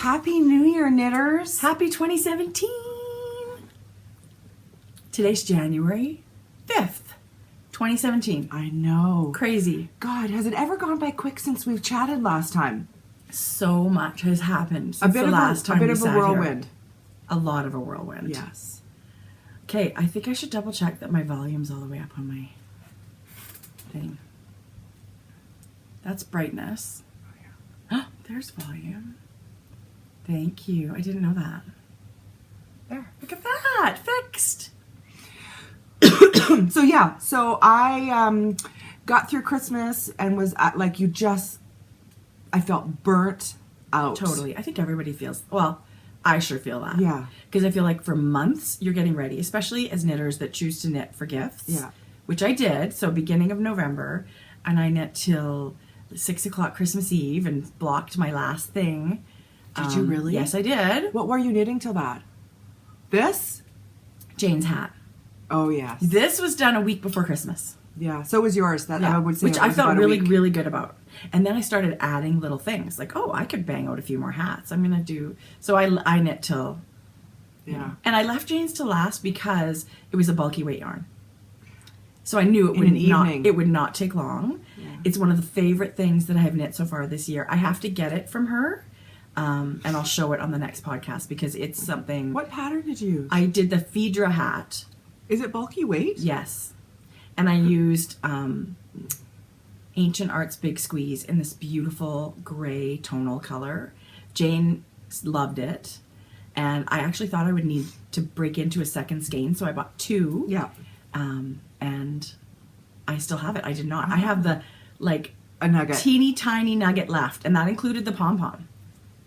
Happy New Year, knitters. Happy 2017. Today's January 5th, 2017. I know. Crazy. God, has it ever gone by quick since we've chatted last time? So much has happened since the last time we sat here. A bit of a whirlwind. A lot of a whirlwind. Yes. Okay, I think I should double check that my volume's all the way up on my thing. That's brightness. Oh, yeah. There's volume. Thank you. I didn't know that. There. Look at that. Fixed. So I got through Christmas and was at, like, I felt burnt out. Totally. I think everybody feels, well, I sure feel that. Yeah. Because I feel like for months you're getting ready, especially as knitters that choose to knit for gifts. Yeah. Which I did. So beginning of November, and I knit till 6 o'clock Christmas Eve and blocked my last thing. Did you really? Yes, I did. What were you knitting till that? This? Jane's hat. Oh, yes. This was done a week before Christmas. Yeah, so was yours. That Yeah, I would say which it I was felt about a really, week. really good about. And then I started adding little things like, oh, I could bang out a few more hats. I'm gonna do. So I knit till. Yeah. And I left Jane's to last because it was a bulky weight yarn. So I knew In an evening. it would not take long. Yeah. It's one of the favorite things that I have knit so far this year. I have to get it from her, and I'll show it on the next podcast because it's something. What pattern did you use? I did the Phaedra hat. Is it bulky weight? Yes. And I used Ancient Arts Big Squeeze in this beautiful gray tonal color. Jane loved it. And I actually thought I would need to break into a second skein, so I bought two. Yeah. And I still have it. I did not. I have the, like, A nugget. teeny tiny nugget left, and that included the pom-pom.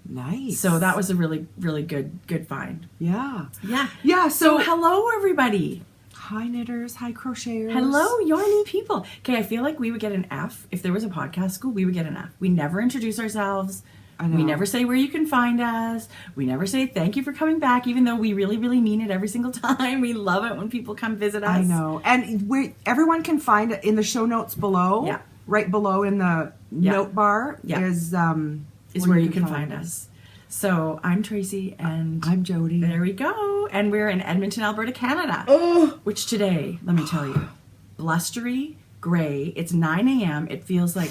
Nice. So that was a really, really good find. Yeah. Yeah. Yeah, So so hello, everybody. hi knitters, hi crocheters. Hello, yarny people. Okay, I feel like we would get an F. If there was a podcast school, we would get an F. We never introduce ourselves. I know. We never say where you can find us. We never say thank you for coming back, even though we really, really mean it every single time. We love it when people come visit us. I know. And everyone can find it in the show notes below. Yeah. Right below in the note bar Yeah. is Where you can find us. So I'm Tracie, and I'm Jodi. there we go. And we're in Edmonton, Alberta, Canada. Oh, Which today, let me tell you, blustery, gray. It's 9 a.m. It feels like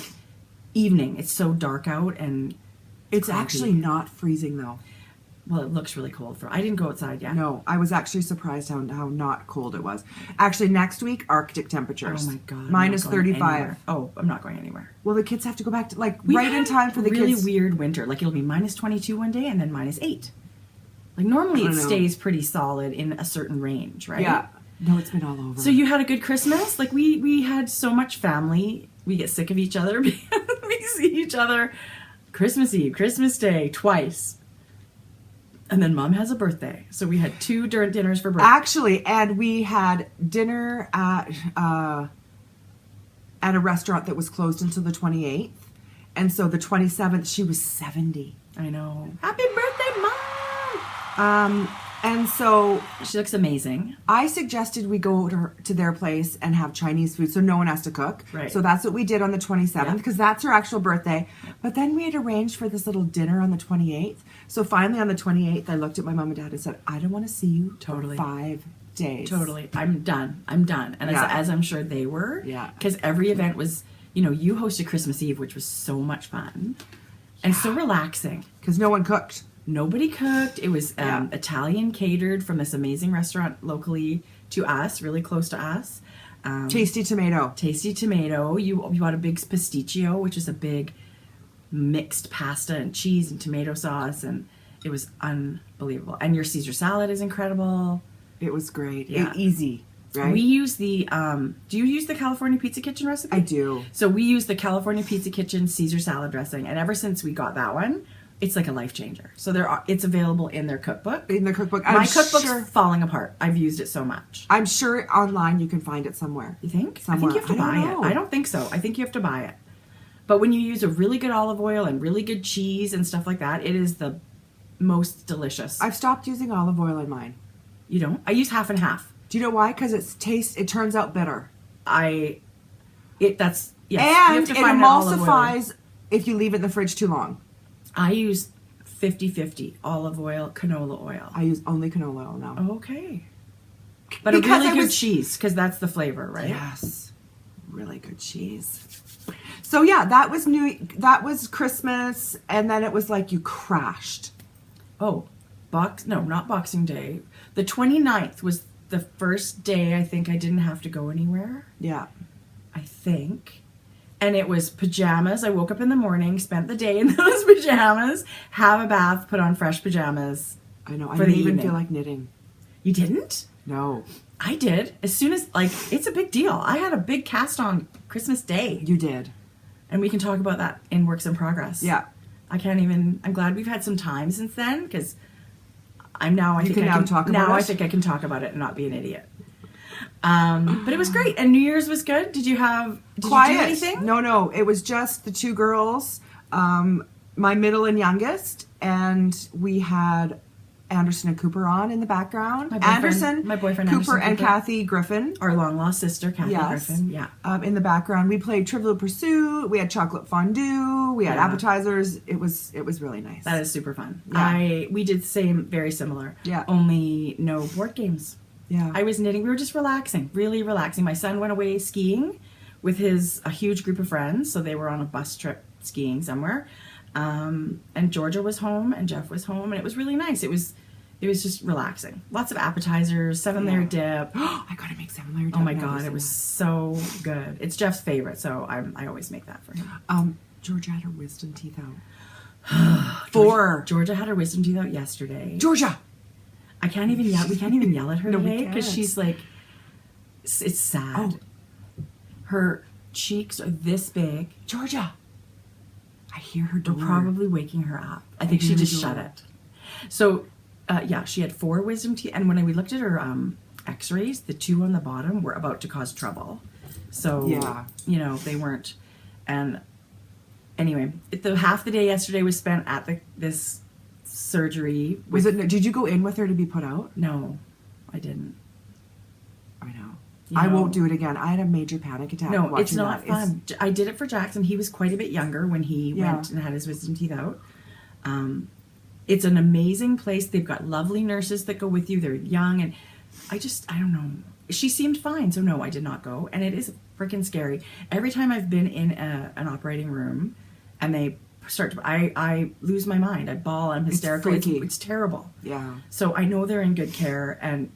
evening. It's so dark out, and it's cloudy. actually not freezing though. Well, it looks really cold. I didn't go outside yet. No, I was actually surprised how not cold it was. Actually, next week, Arctic temperatures. Oh my God. Minus I'm not going 35. anywhere. Oh, I'm not going anywhere. Well, the kids have to go back to, like, We right in had time for the really kids. weird winter. Like, it'll be minus 22 one day and then minus 8. Like, normally I it know. stays pretty solid in a certain range, right? Yeah. No, it's been all over. So you had a good Christmas? Like, we had so much family. We get sick of each other because we see each other Christmas Eve, Christmas Day, twice. And then Mom has a birthday. So we had 2 dinners for birthday. Actually, and we had dinner at a restaurant that was closed until the 28th. And so the 27th, she was 70. I know. Happy birthday, Mom! And so She looks amazing. I suggested we go to their place and have Chinese food so no one has to cook. Right. So that's what we did on the 27th Yeah. because that's her actual birthday. But then we had arranged for this little dinner on the 28th. So finally on the 28th, I looked at my mom and dad and said, I don't want to see you Totally. for 5 days. Totally. I'm done. And Yeah. as I'm sure they were. Yeah. Because every event was, you hosted Christmas Eve, which was so much fun. And so relaxing. Because no one cooked. Nobody cooked. It was Yeah. Italian catered from this amazing restaurant locally to us, really close to us. Tasty tomato. Tasty tomato. You bought a big pasticcio, which is a big mixed pasta and cheese and tomato sauce, and it was unbelievable. And your Caesar salad is incredible. It was great. Yeah. Easy, right? We use the, do you use the California Pizza Kitchen recipe? I do. So we use the California Pizza Kitchen Caesar salad dressing, and ever since we got that one, it's like a life changer. So it's available in their cookbook. In the cookbook. My cookbook's falling apart. I've used it so much. I'm sure online you can find it somewhere. You think? Somewhere. I think you have to I buy don't know. it. I don't think so. I think you have to buy it. But when you use a really good olive oil and really good cheese and stuff like that, it is the most delicious. I've stopped using olive oil in mine. You don't? I use half and half. Do you know why? Because it turns out bitter. Yes. You And have to it find an olive oil. emulsifies if you leave it in the fridge too long. I use 50-50, olive oil, canola oil. I use only canola oil now. Okay. But Because a really I good was- cheese, because that's the flavor, right? Yes. Really good cheese. So yeah, that was Christmas, and then it was like you crashed. Oh, not Boxing Day. The 29th was the first day I think I didn't have to go anywhere. Yeah. I think. And it was pajamas. I woke up in the morning, spent the day in those pajamas, have a bath, put on fresh pajamas. I know. I For didn't the even evening. feel like knitting. You didn't? No. I did. As soon as, like, it's a big deal. I had a big cast on Christmas Day. You did. And we can talk about that in Works in Progress. Yeah. I'm glad we've had some time since then, because I think I can talk about it and not be an idiot. But it was great. And New Year's was good. Did you do anything? No. It was just the two girls, my middle and youngest, and we had Anderson and Cooper on in the background. My boyfriend Cooper, Anderson and Cooper. Kathy Griffin. Our long lost sister, Kathy Yes. Griffin. Yeah. In the background, we played Trivial Pursuit. We had chocolate fondue. We had Yeah. appetizers. It was really nice. That is super fun. Yeah. We did the same, very similar. Yeah. Only no board games. Yeah. I was knitting. We were just relaxing, really relaxing. My son went away skiing with a huge group of friends. So they were on a bus trip skiing somewhere. And Georgia was home and Jeff was home, and it was really nice. It was just relaxing. Lots of appetizers, 7-layer dip. I gotta make 7-layer dip. Oh my God, it was so good. It's Jeff's favorite, so I always make that for him. Georgia had her wisdom teeth out. Georgia had her wisdom teeth out yesterday. Georgia! I can't even yell. We can't even yell at her No, we today because can't. she's like, it's sad. Her cheeks are this big. Georgia! I hear her door. We're probably waking her up. I think she just shut it. So, she had 4 wisdom teeth, and when we looked at her X-rays, the 2 on the bottom were about to cause trouble. So, they weren't. And anyway, half the day yesterday was spent at this surgery. Did you go in with her to be put out? No, I didn't. I know. I won't do it again. I had a major panic attack. No, it's not that. fun. I did it for Jackson. He was quite a bit younger when he went and had his wisdom teeth out. It's an amazing place. They've got lovely nurses that go with you. They're young, and I don't know. She seemed fine, so no, I did not go. And it is freaking scary. Every time I've been in an operating room, and they start to, I lose my mind. I bawl. I'm hysterical. It's terrible. Yeah. So I know they're in good care, and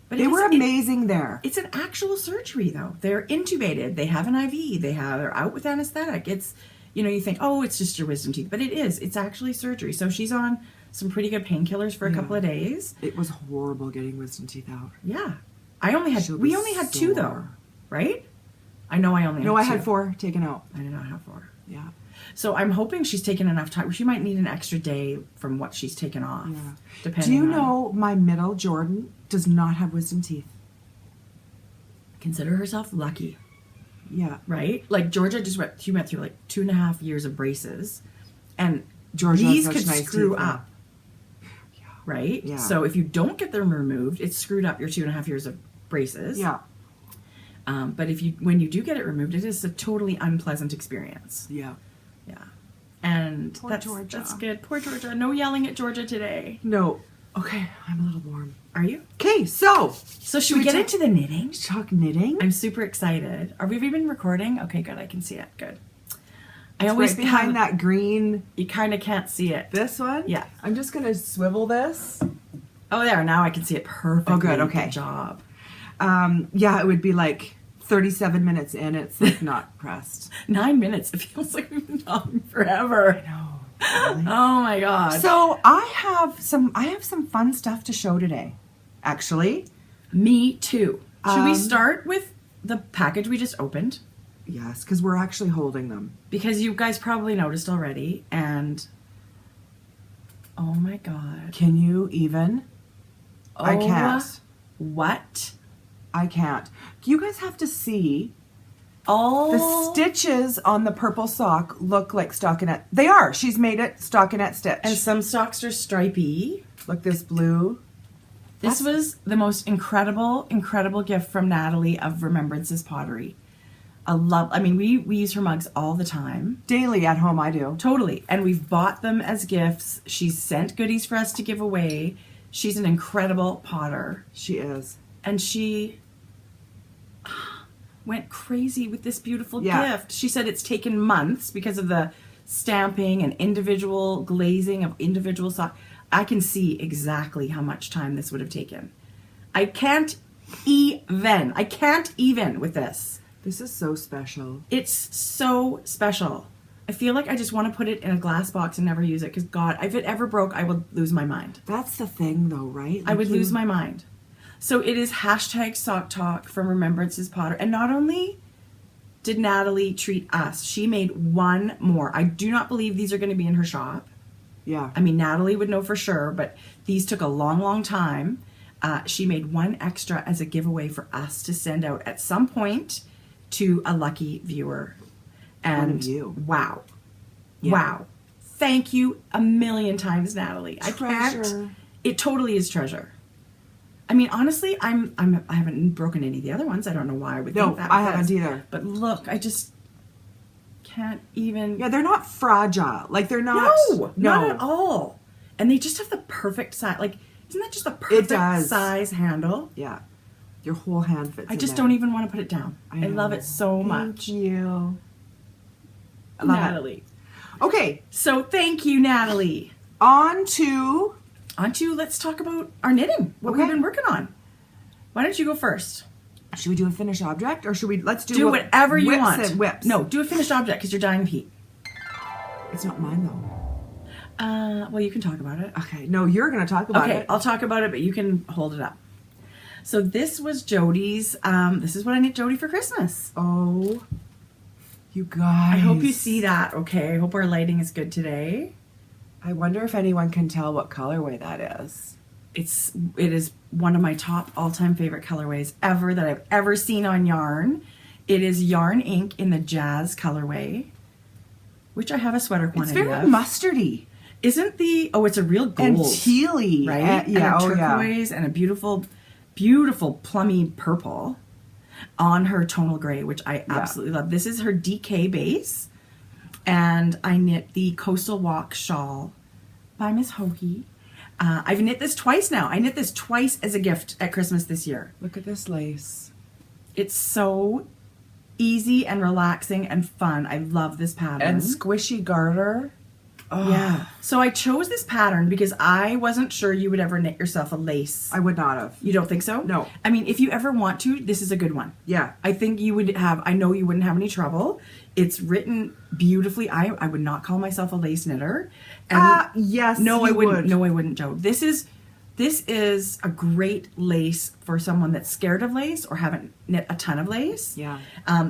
but they were amazing there. It's an actual surgery, though. They're intubated. They have an IV. They're out with anesthetic. It's, you think, oh, it's just your wisdom teeth. But it is. It's actually surgery. So she's on some pretty good painkillers for a couple of days. It was horrible getting wisdom teeth out. Yeah. We only had 2, though. Right? I know I only had 2. No, I had 4 taken out. I did not have 4. Yeah. So I'm hoping she's taken enough time. She might need an extra day from what she's taken off. Yeah. Depending Do you know my middle, Jordan, does not have wisdom teeth? Consider herself lucky. Yeah. Right? Like Georgia she went through like 2.5 years of braces, and Georgia these has could such nice screw teeth, up. Yeah. Right? Yeah. So if you don't get them removed, it's screwed up your 2.5 years of braces. Yeah. But when you do get it removed, it is a totally unpleasant experience. Yeah. Yeah. And Poor Georgia. That's good. Poor Georgia. No yelling at Georgia today. No. Okay, I'm a little warm. Are you? Okay, so should we get into the knitting? Talk knitting. I'm super excited. Are we even recording? Okay, good. I can see it. Good. I It's always right behind that green. You kind of can't see it. This one? Yeah. I'm just going to swivel this. Oh, there. Now I can see it perfectly. Oh, good. Okay. Good job. Yeah, it would be like 37 minutes in. It's like not pressed. 9 minutes. It feels like we've been talking forever. I know. Really? Oh my God. So I have some fun stuff to show today, actually. Me too. Should we start with the package we just opened? Yes, because we're actually holding them. Because you guys probably noticed already, and oh my God. Can you even? I can't. What? I can't. You guys have to see. Oh. The stitches on the purple sock look like stockinette. They are. She's made it stockinette stitch. And some socks are stripy. Look, this blue. This was the most incredible gift from Natalie of Remembrances Pottery. I mean, we use her mugs all the time. Daily at home, I do. Totally. And we've bought them as gifts. She's sent goodies for us to give away. She's an incredible potter. She is. And she went crazy with this beautiful Yeah. gift. She said it's taken months because of the stamping and individual glazing of individual socks. I can see exactly how much time this would have taken. I can't even with this. This is so special. It's so special. I feel like I just want to put it in a glass box and never use it because, God, if it ever broke, I would lose my mind. That's the thing, though, right? I would lose my mind. So it is hashtag Sock Talk from Remembrances Potter. And not only did Natalie treat us, she made one more. I do not believe these are going to be in her shop. Yeah. I mean, Natalie would know for sure, but these took a long, long time. She made one extra as a giveaway for us to send out at some point to a lucky viewer. And One of you. Wow. Yeah. Wow. Thank you a million times, Natalie. I Treasure. can't. It totally is treasure. I mean, honestly, I haven't broken any of the other ones. I don't know why I would think that. I haven't either. But look, I just can't even. Yeah, they're not fragile. Like, they're not. No, not at all. And they just have the perfect size. Like, isn't that just the perfect size handle? Yeah. Your whole hand fits I in just there. don't even want to put it down. I love know. it so much. Thank you. I love Natalie. it. Okay, So thank you, Natalie. on to... Let's talk about our knitting, what we've Okay. been working on. Why don't you go first? Should we do a finished object, or should we... Let's do... Do whatever you whips want. and whips. No, do a finished object because you're dying of heat. It's not mine, though. Well, you can talk about it. Okay, no, you're going to talk about Okay, it. I'll talk about it, but you can hold it up. So this was Jodi's. This is what I knit Jodi for Christmas. Oh, you guys. I hope you see that. Okay, I hope our lighting is good today. I wonder if anyone can tell what colorway that is. It is one of my top all-time favorite colorways ever that I've ever seen on yarn. It is Yarn Ink in the Jazz colorway, which I have a sweater It's quantity very of. mustardy. Isn't the... Oh, it's a real gold. And tealy. Right? Yeah, and a turquoise and a beautiful, beautiful plummy purple on her tonal gray, which I absolutely love. This is her DK base. And I knit the Coastal Walk shawl by Miss Hoagie. I've knit this twice now. I knit this twice as a gift at Christmas this year. Look at this lace. It's so easy and relaxing and fun. I love this pattern. And squishy garter. Oh, yeah. So I chose this pattern because I wasn't sure you would ever knit yourself a lace. I would not have. You don't think so? No. I mean, if you ever want to, this is a good one. Yeah. I think you would have, I know you wouldn't have any trouble. It's written beautifully. I would not call myself a lace knitter. And Yes, no, I you wouldn't. would. No, I wouldn't, Joe. This is a great lace for someone that's scared of lace or haven't knit a ton of lace. Yeah.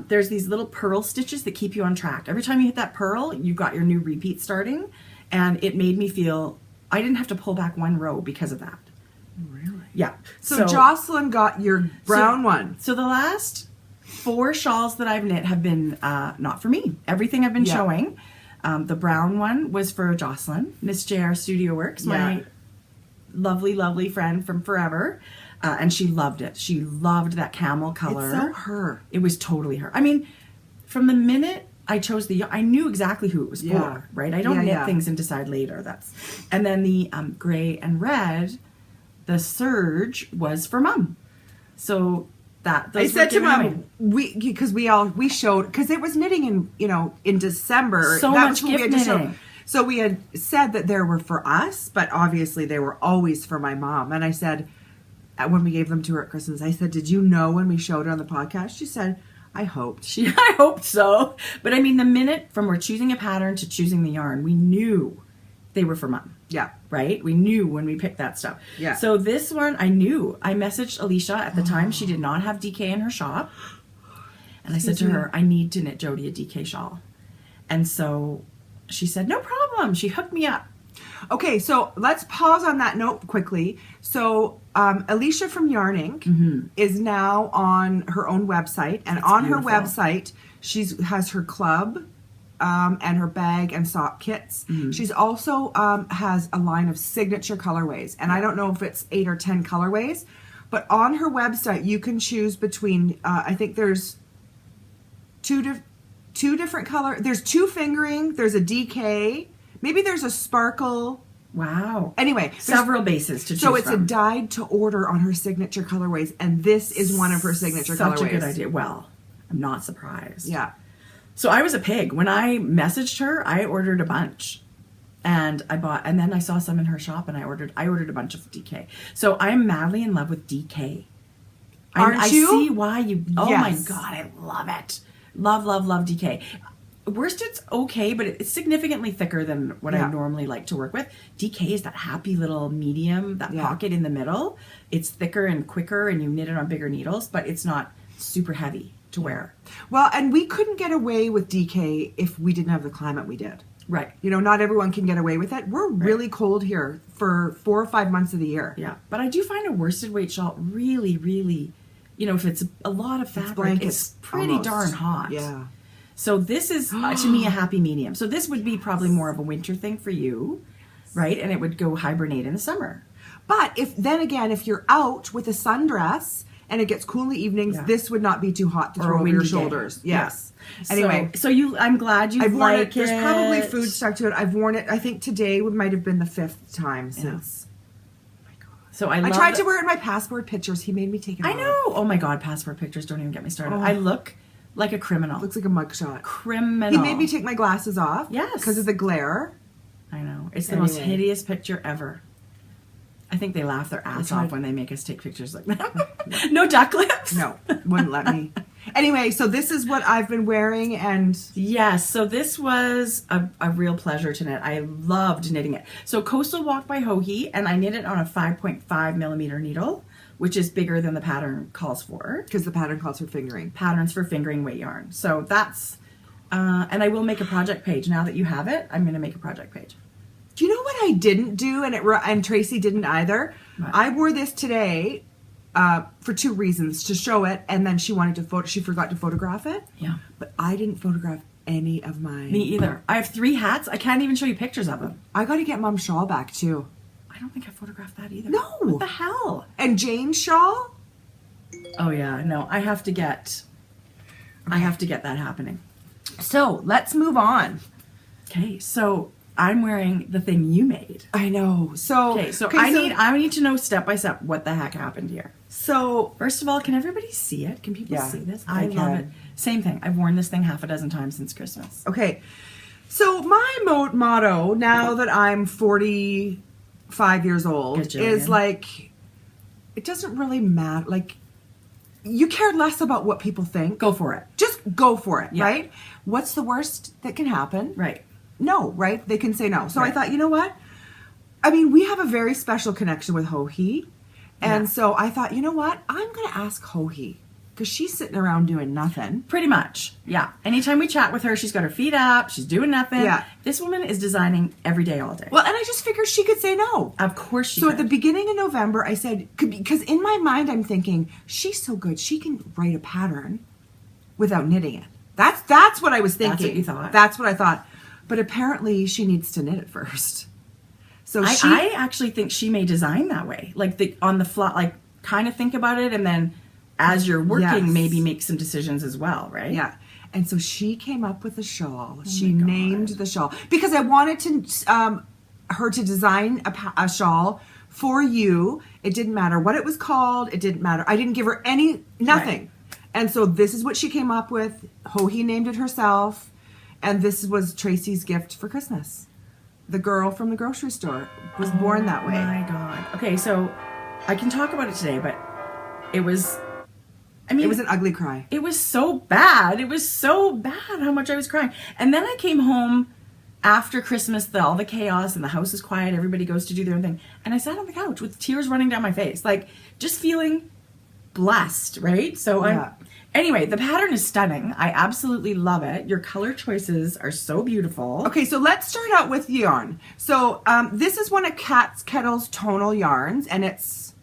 There's these little purl stitches that keep you on track. Every time you hit that purl, you've got your new repeat starting. And it made me feel, I didn't have to pull back one row because of that. Really? Yeah. So Jocelyn got your brown one. So the last 4 shawls that I've knit have been not for me. Everything I've been showing. The brown one was for Jocelyn, Miss JR Studio Works, my lovely, lovely friend from forever. And she loved it. She loved that camel color. It's so her. It was totally her. I mean, from the minute I chose I knew exactly who it was for, right? I don't knit things and decide later. And then the gray and red, the Surge was for Mom. So those I said to were given Mom, away. we showed, because it was knitting in December. So That much was when we gift had to show. knitting. So we had said that there were for us, but obviously they were always for my mom. And I said, when we gave them to her at Christmas, I said, did you know when we showed it on the podcast? She said, I hoped. I hoped so. But I mean, the minute from we're choosing a pattern to choosing the yarn, we knew they were for Mom. Yeah. Right? We knew when we picked that stuff. Yeah. So this one, I knew. I messaged Alicia at the time. She did not have DK in her shop. And I said to her, I need to knit Jodi a DK shawl. And so she said, no problem. She hooked me up. Okay, so let's pause on that note quickly. So Alicia from Yarn Ink is now on her own website, and on beautiful. her website she has her club and her bag and sock kits. She's also has a line of signature colorways, and I don't know if it's 8 or 10 colorways, but on her website you can choose between I think there's two different color. There's 2 fingering. There's a DK. Maybe there's a sparkle. Wow. Anyway, several bases to choose so it's from. a dyed to order on her signature colorways, and this is one of her signature colorways. Such a good idea. Well, I'm not surprised. Yeah. So I was a pig. When I messaged her, I ordered a bunch. And then I saw some in her shop, and I ordered a bunch of DK. So I'm madly in love with DK. Aren't you? I see why you. Oh Yes. my God, I love it. Love, love, love DK. Worsted's okay, but it's significantly thicker than what I normally like to work with. DK is that happy little medium, that pocket in the middle. It's thicker and quicker, and you knit it on bigger needles, but it's not super heavy to wear. Well, and we couldn't get away with DK if we didn't have the climate we did. Right. You know, not everyone can get away with it. We're really cold here for 4 or 5 months of the year. Yeah, but I do find a worsted weight shawl really, really, you know, if it's a lot of fabric, it's pretty almost darn hot. Yeah. So this is, to me, a happy medium. So this would be probably more of a winter thing for you, right? And it would go hibernate in the summer. But if you're out with a sundress and it gets cool in the evenings, this would not be too hot to throw over your shoulders. Day. Yes. Yeah. Anyway. So I'm glad you I've worn like it. There's probably food stuck to it. I've worn it, I think today might have been the 5th time since. So I tried to wear it in my passport pictures. He made me take it off. I know. Oh my God, passport pictures, don't even get me started. I look like a criminal. Looks like a mugshot. Criminal. He made me take my glasses off. Yes. Because of the glare. I know. It's the most hideous picture ever. I think they laugh their ass off when they make us take pictures like that. No duck lips? No, wouldn't let me. Anyway, so this is what I've been wearing, and... Yes, so this was a real pleasure to knit. I loved knitting it. So Coastal Walk by Hohi, and I knit it on a 5.5 millimeter needle, which is bigger than the pattern calls for. Because the pattern calls for fingering. Patterns for fingering weight yarn. So that's... and I will make a project page. Now that you have it, I'm going to make a project page. Do you know what I didn't do, and Tracy didn't either? What? I wore this today for 2 reasons. To show it, and then she forgot to photograph it. Yeah. But I didn't photograph any of mine. Me either. I have 3 hats. I can't even show you pictures of them. I got to get Mom's shawl back, too. I don't think I photographed that either. No. What the hell? And Jane's shawl? Oh, yeah. No, I have to get that happening. So, let's move on. Okay, so... I'm wearing the thing you made. I know. So I need to know step by step what the heck happened here. So first of all, can everybody see it? Can people see this? I love can. it. Same thing. I've worn this thing half a dozen times since Christmas. Okay. So my motto now that I'm 45 years old is like, it doesn't really matter. Like, you care less about what people think. Go for it. Just go for it, right? What's the worst that can happen? Right. No, right? They can say no. So I thought, you know what? I mean, we have a very special connection with Hohi. And so I thought, you know what? I'm going to ask Hohi. Because she's sitting around doing nothing. Pretty much. Yeah. Anytime we chat with her, she's got her feet up. She's doing nothing. Yeah. This woman is designing every day, all day. Well, and I just figured she could say no. Of course she could. So at the beginning of November, I said, because in my mind, I'm thinking, she's so good. She can write a pattern without knitting it. That's what I was thinking. That's what you thought. That's what I thought. But apparently she needs to knit it first. So I actually think she may design that way. Like on the fly, like kind of think about it, and then as you're working, maybe make some decisions as well, right? Yeah. And so she came up with a shawl. She named the shawl. Because I wanted to her to design a shawl for you. It didn't matter what it was called. It didn't matter. I didn't give her nothing. Right. And so this is what she came up with. Hohi named it herself. And this was Tracy's gift for Christmas. The girl from the grocery store was born that way. Oh my God. Okay, so I can talk about it today, but it was... I mean, it was an ugly cry. It was so bad. It was so bad how much I was crying. And then I came home after Christmas, all the chaos, and the house is quiet. Everybody goes to do their own thing. And I sat on the couch with tears running down my face. Like, just feeling blessed, right? So anyway, the pattern is stunning. I absolutely love it. Your color choices are so beautiful. Okay, so let's start out with yarn. So this is one of Cat's Kettle's tonal yarns, and it's...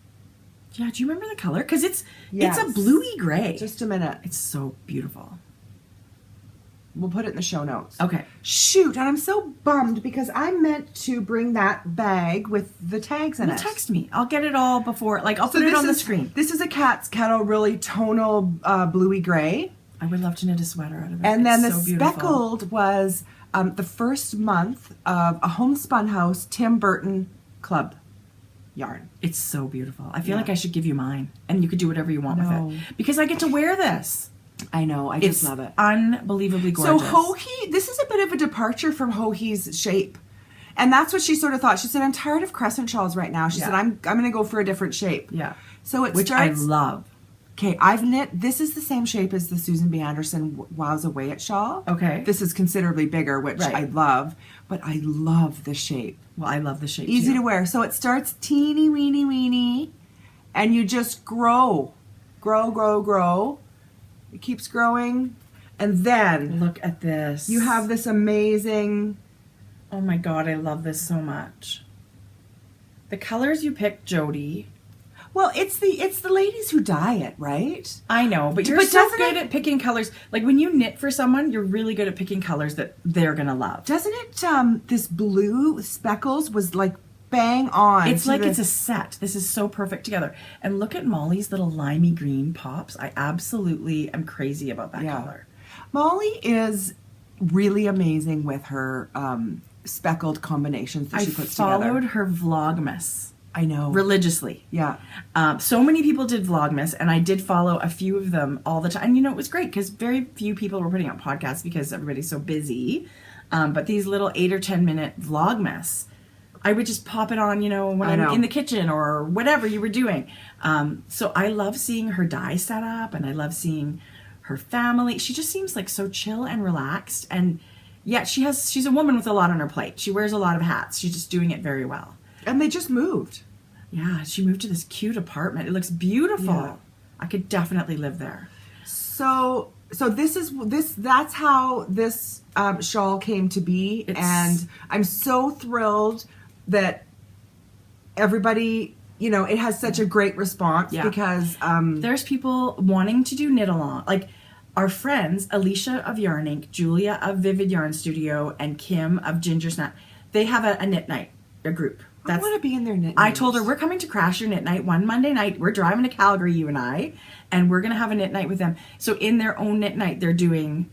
Yeah, do you remember the color? Because it's a bluey gray. Just a minute. It's so beautiful. We'll put it in the show notes. Okay. Shoot, and I'm so bummed because I meant to bring that bag with the tags in it. Text me. I'll get it all I'll put it on the screen. This is a Cat's Kettle, really tonal bluey gray. I would love to knit a sweater out of it. And then It's the so beautiful. speckled was the first month of a Homespun House Tim Burton Club yarn. It's so beautiful. I feel Yeah. like I should give you mine, and you could do whatever you want No. with it. Because I get to wear this. I know, I just love it. Unbelievably So gorgeous. Hohi, this is a bit of a departure from Hohi's shape. And that's what she sort of thought. She said, I'm tired of crescent shawls right now. She Yeah. said, I'm going to go for a different shape. Yeah. So it Which starts... I love. Okay, I've knit, this is the same shape as the Susan B. Anderson Wows Away It shawl. Okay. This is considerably bigger, which Right. I love, but I love the shape. Well, I love the shape Easy too. to wear. So it starts teeny weeny weeny, and you just grow. Grow. It keeps growing. And then Look at this. you have this amazing... Oh my god, I love this so much. The colors you picked, Jodi. Well, it's the ladies who dye it, right? I know, but you're But so doesn't good it- at picking colors. Like when you knit for someone, you're really good at picking colors that they're gonna love. Doesn't it, this blue with speckles was like bang on. It's to like the- it's a set. This is so perfect together. And look at Molly's little limey green pops. I absolutely am crazy about that Yeah. color. Molly is really amazing with her speckled combinations that I she puts followed together. her Vlogmas I know. religiously. Yeah. So many people did Vlogmas, and I did follow a few of them all the time. And, you know, it was great because very few people were putting out podcasts because everybody's so busy. But these little 8 or 10 minute Vlogmas, I would just pop it on, you know, when I'm know. in the kitchen or whatever you were doing. So I love seeing her dye set up, and I love seeing her family. She just seems like so chill and relaxed. And yet she's a woman with a lot on her plate. She wears a lot of hats. She's just doing it very well. And they just moved. Yeah, she moved to this cute apartment. It looks beautiful. Yeah. I could definitely live there. So that's how this shawl came to be. And I'm so thrilled that everybody, you know, it has such a great response Yeah. because There's people wanting to do knit along. Like our friends, Alicia of Yarn Ink, Julia of Vivid Yarn Studio, and Kim of Ginger Snap. They have a knit night, a group. I want to be in their knit. I told her, we're coming to Crash Your Knit Night one Monday night. We're driving to Calgary, you and I, and we're going to have a knit night with them. So in their own knit night, they're doing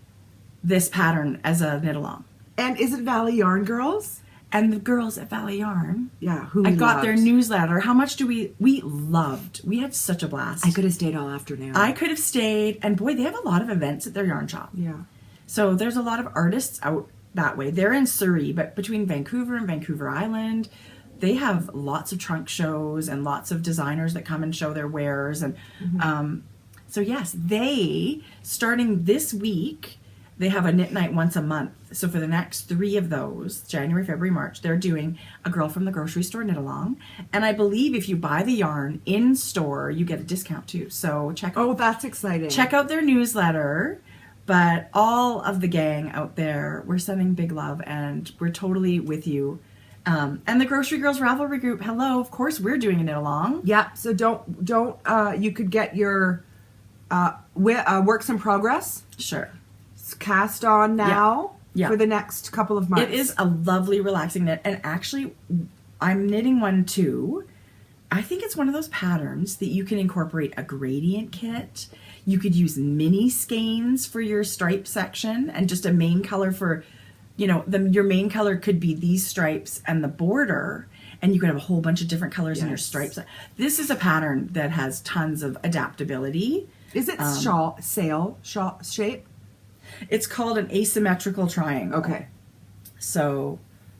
this pattern as a knit along. And is it Valley Yarn Girls? And the girls at Valley Yarn, Yeah, who I we got their loved. newsletter. How much do we loved. We had such a blast. I could have stayed all afternoon. I could have stayed, and boy, they have a lot of events at their yarn shop. Yeah. So there's a lot of artists out that way. They're in Surrey, but between Vancouver and Vancouver Island, they have lots of trunk shows and lots of designers that come and show their wares. And so yes, they, starting this week, they have a knit night once a month. So for the next 3 of those, January, February, March, they're doing a Girl from the Grocery Store knit along. And I believe if you buy the yarn in store, you get a discount too. So Oh, that's exciting. check out their newsletter. But all of the gang out there, we're sending big love, and we're totally with you. And the Grocery Girls Ravelry group, hello, of course we're doing a knit along. Yeah. So don't. You could get your works in progress Sure. cast on now Yeah. for the next couple of months. It is a lovely, relaxing knit. And actually, I'm knitting one too. I think it's one of those patterns that you can incorporate a gradient kit. You could use mini skeins for your stripe section and just a main color for, you know, your main color could be these stripes and the border, and you could have a whole bunch of different colors in your Yes. stripes. This is a pattern that has tons of adaptability. Is it sail shape? It's called an asymmetrical triangle. Okay. So,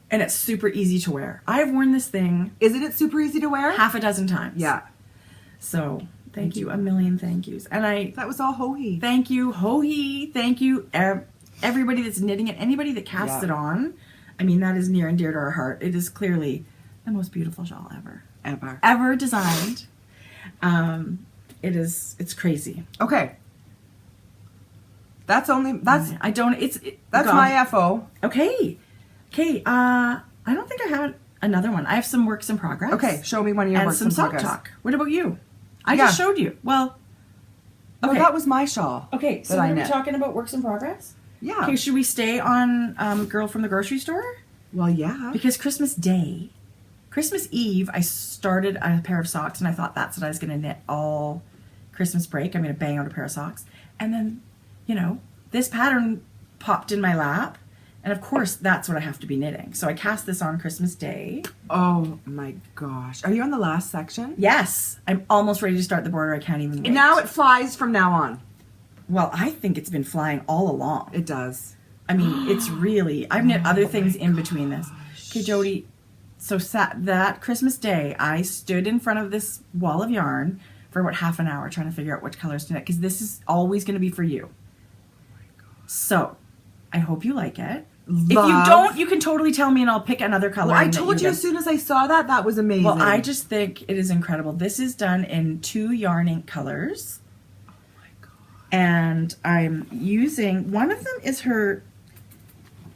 and it's super easy to wear. I've worn this thing Isn't it super easy to wear? half a dozen times. Yeah. So, thank you. A million thank yous. And I That was all Hohi. thank you, Hohi. Thank you, everybody that's knitting it. Anybody that casts Yeah. it on. I mean, that is near and dear to our heart. It is clearly the most beautiful shawl ever designed. It's crazy. Okay. That's I don't, that's God. my FO. Okay. I don't think I have another one. I have some works in progress. Okay, show me one of your And works some in sock progress. talk. What about you? I Yeah. just showed you. Well, Well, okay. that was my shawl. Okay, so that I are we knit. talking about works in progress? Yeah. Okay, should we stay on Girl from the Grocery Store? Well, yeah. Because Christmas Eve, I started a pair of socks, and I thought that's what I was going to knit all Christmas break. I'm going to bang out a pair of socks. And then you know, this pattern popped in my lap. And of course, that's what I have to be knitting. So I cast this on Christmas Day. Oh my gosh. Are you on the last section? Yes. I'm almost ready to start the border. I can't even wait. And now it flies from now on. Well, I think it's been flying all along. It does. I mean, it's really... I've knit other things in between this. Okay, Jodi. So that Christmas Day, I stood in front of this wall of yarn for about half an hour trying to figure out which colors to knit, because this is always going to be for you. So, I hope you like it. If you don't, you can totally tell me and I'll pick another color. Well, I told you as soon as I saw that, that was amazing. Well, I just think it is incredible. This is done in 2 yarn ink colors. Oh my God. And I'm using, one of them is her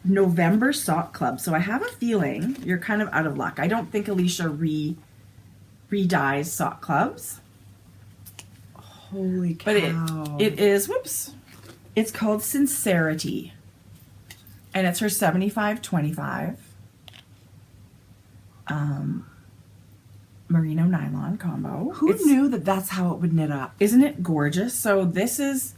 November Sock Club. So I have a feeling you're kind of out of luck. I don't think Alicia re-dyes sock clubs. Holy cow. But it is, whoops, it's called Sincerity. And it's her 75-25 merino nylon combo. Who knew that that's how it would knit up? Isn't it gorgeous? So this is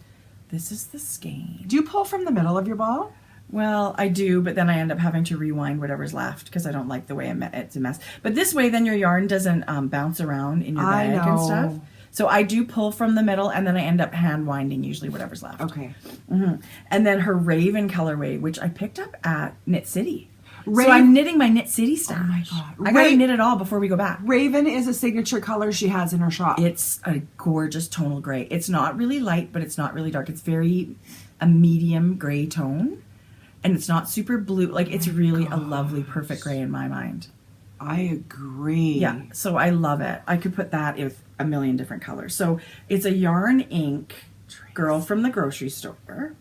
the skein. Do you pull from the middle of your ball? Well, I do, but then I end up having to rewind whatever's left because I don't like the way it's a mess. But this way, then your yarn doesn't bounce around in your bag and stuff. So I do pull from the middle, and then I end up hand winding usually whatever's left. Okay. And then her Raven colorway, which I picked up at Knit City. So I'm knitting my Knit City stash. Oh my God. I gotta knit it all before we go back. Raven is a signature color she has in her shop. It's a gorgeous tonal gray. It's not really light, but it's not really dark. It's a medium gray tone. And it's not super blue. Like, it's really a lovely, perfect gray in my mind. I agree. Yeah, so I love it. I could put that with a million different colors. So it's a yarn ink girl from the grocery store.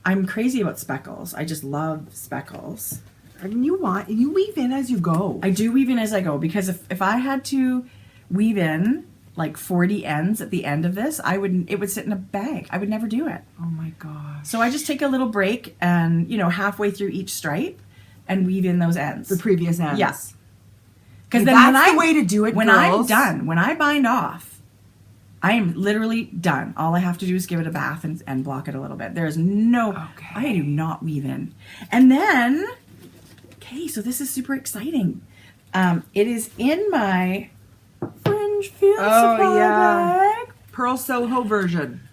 I'm crazy about speckles. I just love speckles. I mean, you weave in as you go. I do weave in as I go, because if I had to weave in like 40 ends at the end of this, it would sit in a bag. I would never do it. Oh my gosh. So I just take a little break and, halfway through each stripe and weave in those ends. The previous ends. Yes. Because then that's the way to do it, when girls. I'm done, when I bind off, I am literally done. All I have to do is give it a bath and block it a little bit. There's I do not weave in. And then, okay, so this is super exciting. It is in my Fringe Field Supply bag. Pearl Soho version.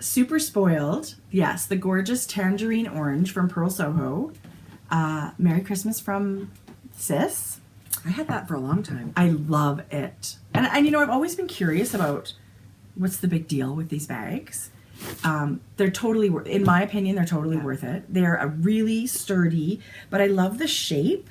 Super spoiled. Yes, the gorgeous tangerine orange from Pearl Soho. Merry Christmas from Sis. I had that for a long time. I love it. And I've always been curious about what's the big deal with these bags. They're totally, in my opinion, they're totally worth it. They're a really sturdy, but I love the shape.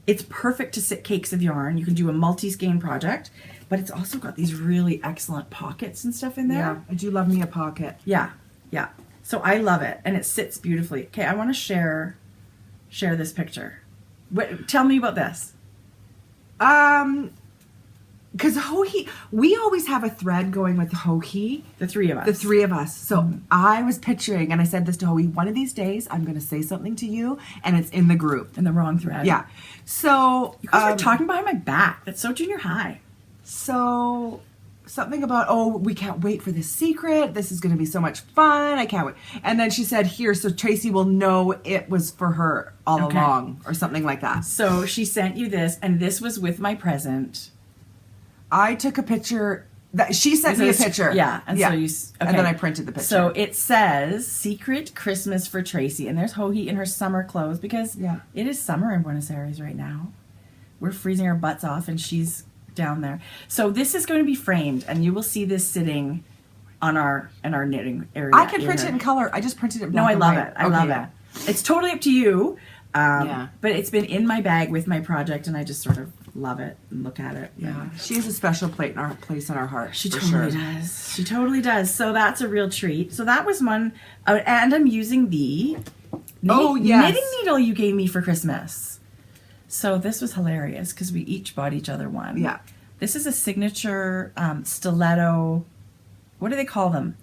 It's perfect to sit cakes of yarn. You can do a multi-skein project, but it's also got these really excellent pockets and stuff in there. Yeah, I do love me a pocket. Yeah, yeah. So I love it, and it sits beautifully. Okay, I want to share this picture. Tell me about this. Because we always have a thread going with Hohi. The three of us. So I was picturing, and I said this to Hohi, one of these days I'm going to say something to you, and it's in the group. In the wrong thread. Yeah. So you guys are talking behind my back. That's so junior high. So something about, we can't wait for this secret. This is going to be so much fun. I can't wait. And then she said, here, so Tracy will know it was for her all along, or something like that. So she sent you this, and this was with my present. I took a picture. She sent me a picture. Yeah. And so and then I printed the picture. So it says, Secret Christmas for Tracy. And there's Hohi in her summer clothes, because it is summer in Buenos Aires right now. We're freezing our butts off, and she's down there. So this is going to be framed, and you will see this sitting on our knitting area. I can print it in color. I just printed it. No, I love it. I love it. It's totally up to you. But it's been in my bag with my project, and I just sort of love it and look at it. Yeah, she has a special place in our heart. She totally does. She totally does. So that's a real treat. So that was one, and I'm using the knitting needle you gave me for Christmas. So this was hilarious because we each bought each other one. Yeah. This is a signature stiletto. What do they call them?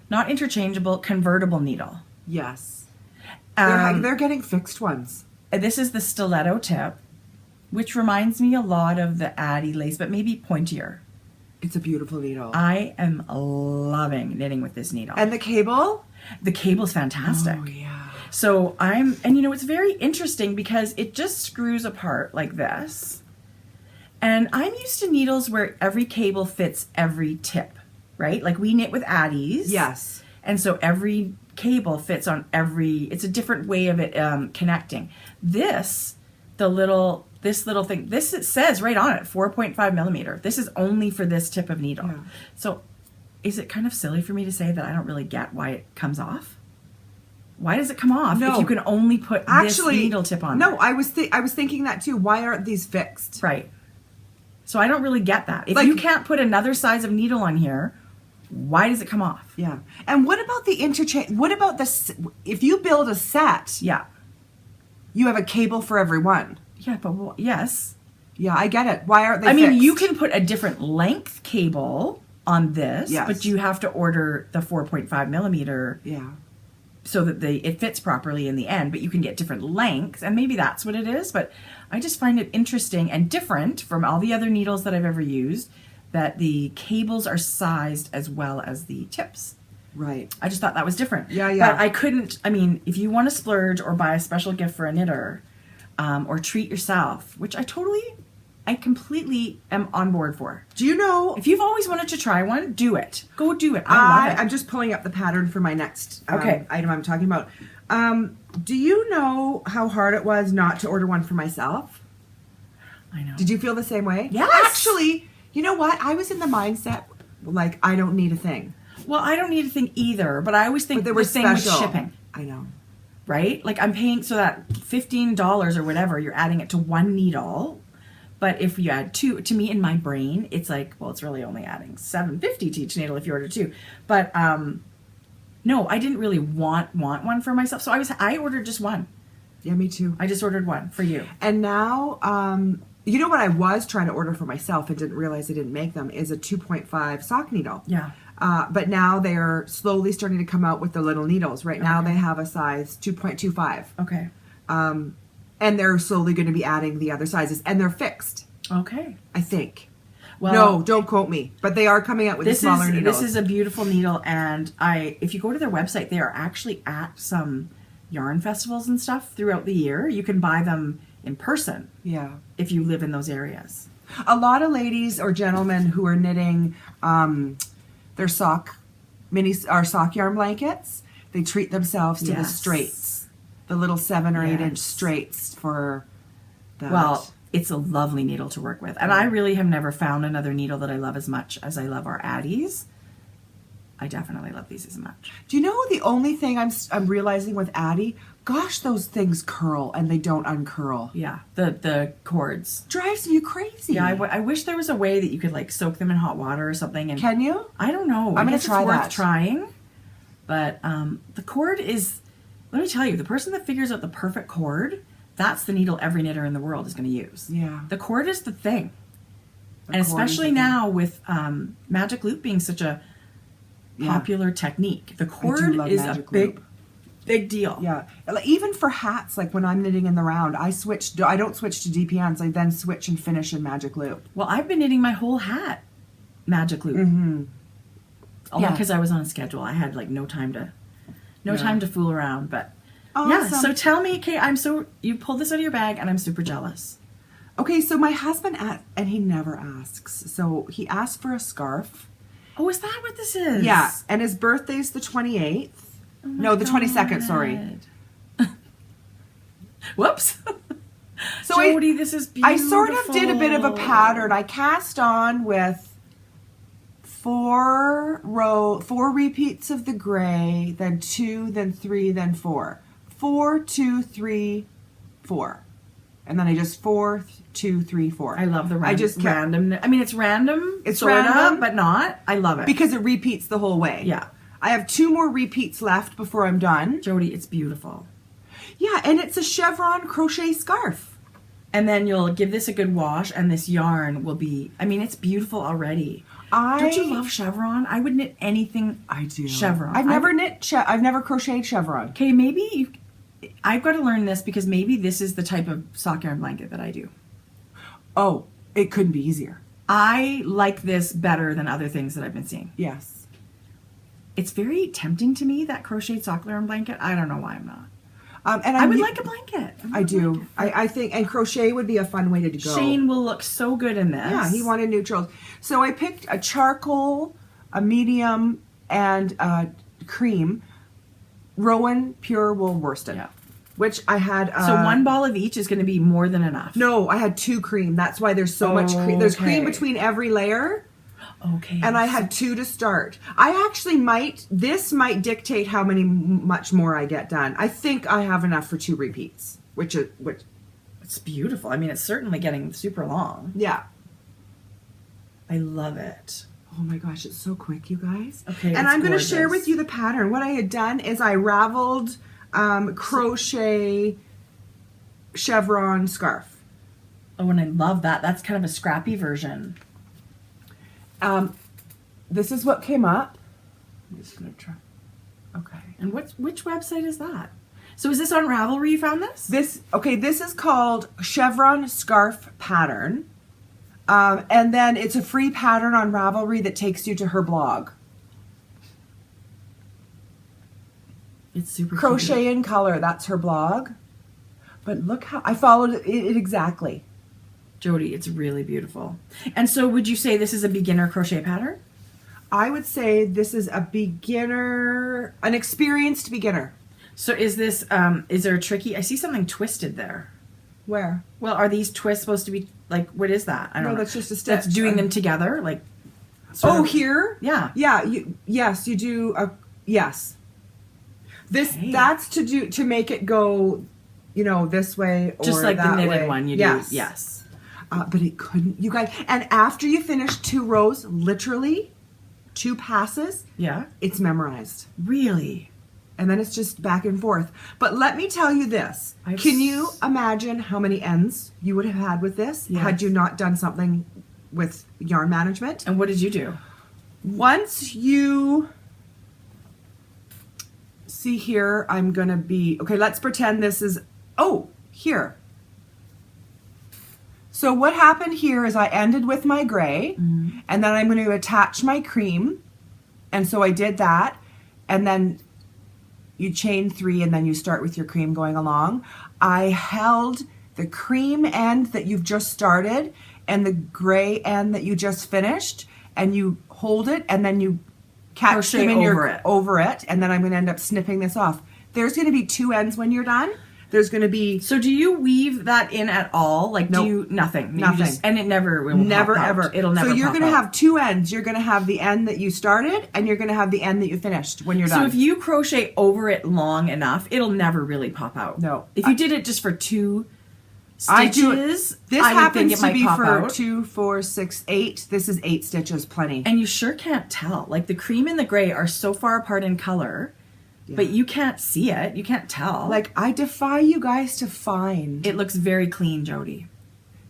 Not interchangeable, convertible needle. Yes. They're getting fixed ones. This is the stiletto tip, which reminds me a lot of the Addie lace, but maybe pointier. It's a beautiful needle. I am loving knitting with this needle. And the cable? The cable's fantastic. Oh, yeah. So and it's very interesting because it just screws apart like this. And I'm used to needles where every cable fits every tip, right? Like we knit with Addie's. Yes. And so every cable fits on it's a different way of it connecting. This little thing, it says right on it, 4.5 millimeter. This is only for this tip of needle. Yeah. So is it kind of silly for me to say that I don't really get why it comes off? Why does it come off if you can only put this needle tip on? No, I was thinking that too. Why aren't these fixed? Right. So I don't really get that. If you can't put another size of needle on here, why does it come off? Yeah. And what about the interchange? What about this? If you build a set, you have a cable for every one. Yeah, but yes. Yeah, I get it. Why aren't they fixed? mean, you can put a different length cable on this, but you have to order the 4.5 millimeter. Yeah. So that it fits properly in the end, but you can get different lengths, and maybe that's what it is. But I just find it interesting and different from all the other needles that I've ever used that the cables are sized as well as the tips. Right. I just thought that was different. Yeah, yeah. But I couldn't, if you want to splurge or buy a special gift for a knitter or treat yourself, which I completely am on board for. Do you know... If you've always wanted to try one, do it. Go do it. I love it. I'm just pulling up the pattern for my next item I'm talking about. Do you know how hard it was not to order one for myself? I know. Did you feel the same way? Yes. Actually, you know what? I was in the mindset, like, I don't need a thing. Well, I don't need a thing either, but I always think the thing with shipping. I know. Right? Like, I'm paying, so that $15 or whatever, you're adding it to one needle. But if you add two, to me in my brain, it's like, well, it's really only adding $7.50 to each needle if you order two. But no, I didn't really want one for myself, so I ordered just one. Yeah, me too. I just ordered one for you. And now, you know what I was trying to order for myself and didn't realize I didn't make them is a 2.5 sock needle. Yeah. But now they're slowly starting to come out with the little needles. Right now they have a size 2.25. Okay. And they're slowly going to be adding the other sizes. And they're fixed. Okay. I think. Well, no, don't quote me. But they are coming out with the smaller needles. This is a beautiful needle. And if you go to their website, they are actually at some yarn festivals and stuff throughout the year. You can buy them in person. Yeah. If you live in those areas. A lot of ladies or gentlemen who are knitting their sock yarn blankets, they treat themselves to the straights. The little 7 or 8 inch straights for that. Well, it's a lovely needle to work with. And I really have never found another needle that I love as much as I love our Addie's. I definitely love these as much. Do you know the only thing I'm realizing with Addie? Gosh, those things curl and they don't uncurl. Yeah, the cords. Drives you crazy. Yeah, I wish there was a way that you could like soak them in hot water or something. And can you? I don't know. I'm going to try it's that. Worth trying. But the cord is... Let me tell you, the person that figures out the perfect cord, that's the needle every knitter in the world is going to use. Yeah. The cord is the thing. And especially now with magic loop being such a popular technique, the cord is a big deal. Yeah. Even for hats, like when I'm knitting in the round, I don't switch to DPNs. I then switch and finish in magic loop. Well, I've been knitting my whole hat magic loop. Mm-hmm. Only because I was on a schedule. I had like no time to fool around, but awesome. So tell me, Kate, you pulled this out of your bag and I'm super jealous. Okay, so my husband and he never asks. So he asked for a scarf. Oh, is that what this is? Yeah, and his birthday's the 28th. Oh no, the 22nd, sorry. Whoops. So Jodi, this is beautiful. I sort of did a bit of a pattern. I cast on with 4 repeats of the gray, then 2, then 3, then 4. 4, 2, 3, 4. And then I just 4, 2, 3, 4. I love the random. I mean, it's random. It's random, but not. I love it. Because it repeats the whole way. Yeah. I have 2 more repeats left before I'm done. Jodi, it's beautiful. Yeah, and it's a chevron crochet scarf. And then you'll give this a good wash, and this yarn will be, I mean, it's beautiful already. Don't you love chevron? I would knit anything. I do. Chevron. I've never crocheted chevron. Okay, maybe I've got to learn this because maybe this is the type of sock yarn blanket that I do. Oh, it couldn't be easier. I like this better than other things that I've been seeing. Yes. It's very tempting to me, that crocheted sock yarn blanket. I don't know why I'm not. And I would like a blanket. I do. I think, and crochet would be a fun way to go. Shane will look so good in this. Yeah, he wanted neutrals. So I picked a charcoal, a medium, and cream, Rowan pure wool worsted. Yeah. Which I had. So one ball of each is going to be more than enough. No, I had 2 cream. That's why there's so much cream. There's cream between every layer. Okay. And I had 2 to start. I actually this might dictate how much more I get done. I think I have enough for 2 repeats, which it's beautiful. I mean, it's certainly getting super long. Yeah. I love it. Oh my gosh, it's so quick, you guys. Okay. And I'm going to share with you the pattern. What I had done is I raveled crochet chevron scarf. Oh, and I love that. That's kind of a scrappy version. This is what came up. I'm just going to try. Okay. And which website is that? So is this on Ravelry you found this? This is called Chevron Scarf Pattern. And then it's a free pattern on Ravelry that takes you to her blog. It's super Crochet cute. in Color, that's her blog. But look how I followed it exactly. Jodi, it's really beautiful. And so would you say this is a beginner crochet pattern? I would say this is an experienced beginner. So is this, is there a tricky, I see something twisted there. Where? Well, are these twists supposed to be, like, what is that? I don't know. That's just a stitch. That's doing them together, like. Here? Yeah. Yeah, yes, you do yes. That's to make it go, this way or just like that the knitted way. one you yes. do. Yes. But it couldn't, you guys. And after you finish 2 rows, literally 2 passes, Yeah. it's memorized. Really? And then it's just back and forth. But let me tell you this. Can you imagine how many ends you would have had with this had you not done something with yarn management? And what did you do? Once you see here, I'm going to be, okay, let's pretend this is, here. So what happened here is I ended with my gray, and then I'm going to attach my cream. And so I did that, and then you chain 3, and then you start with your cream going along. I held the cream end that you've just started and the gray end that you just finished, and you hold it, and then you catch them in over it, and then I'm going to end up snipping this off. There's going to be 2 ends when you're done. There's going to be... So do you weave that in at all? Like, nope. do you... Nothing. Nothing. And it never will Never, pop out. ever. It'll never So you're pop going to out. have 2 ends. You're going to have the end that you started, and you're going to have the end that you finished when you're done. So if you crochet over it long enough, it'll never really pop out. No. If you did it just for 2 stitches, I do it. This happens to be for out. 2, 4, 6, 8. This is 8 stitches, plenty. And you sure can't tell. Like, the cream and the gray are so far apart in color, but you can't see it. You can't tell. Like, I defy you guys to find. It looks very clean, Jodi.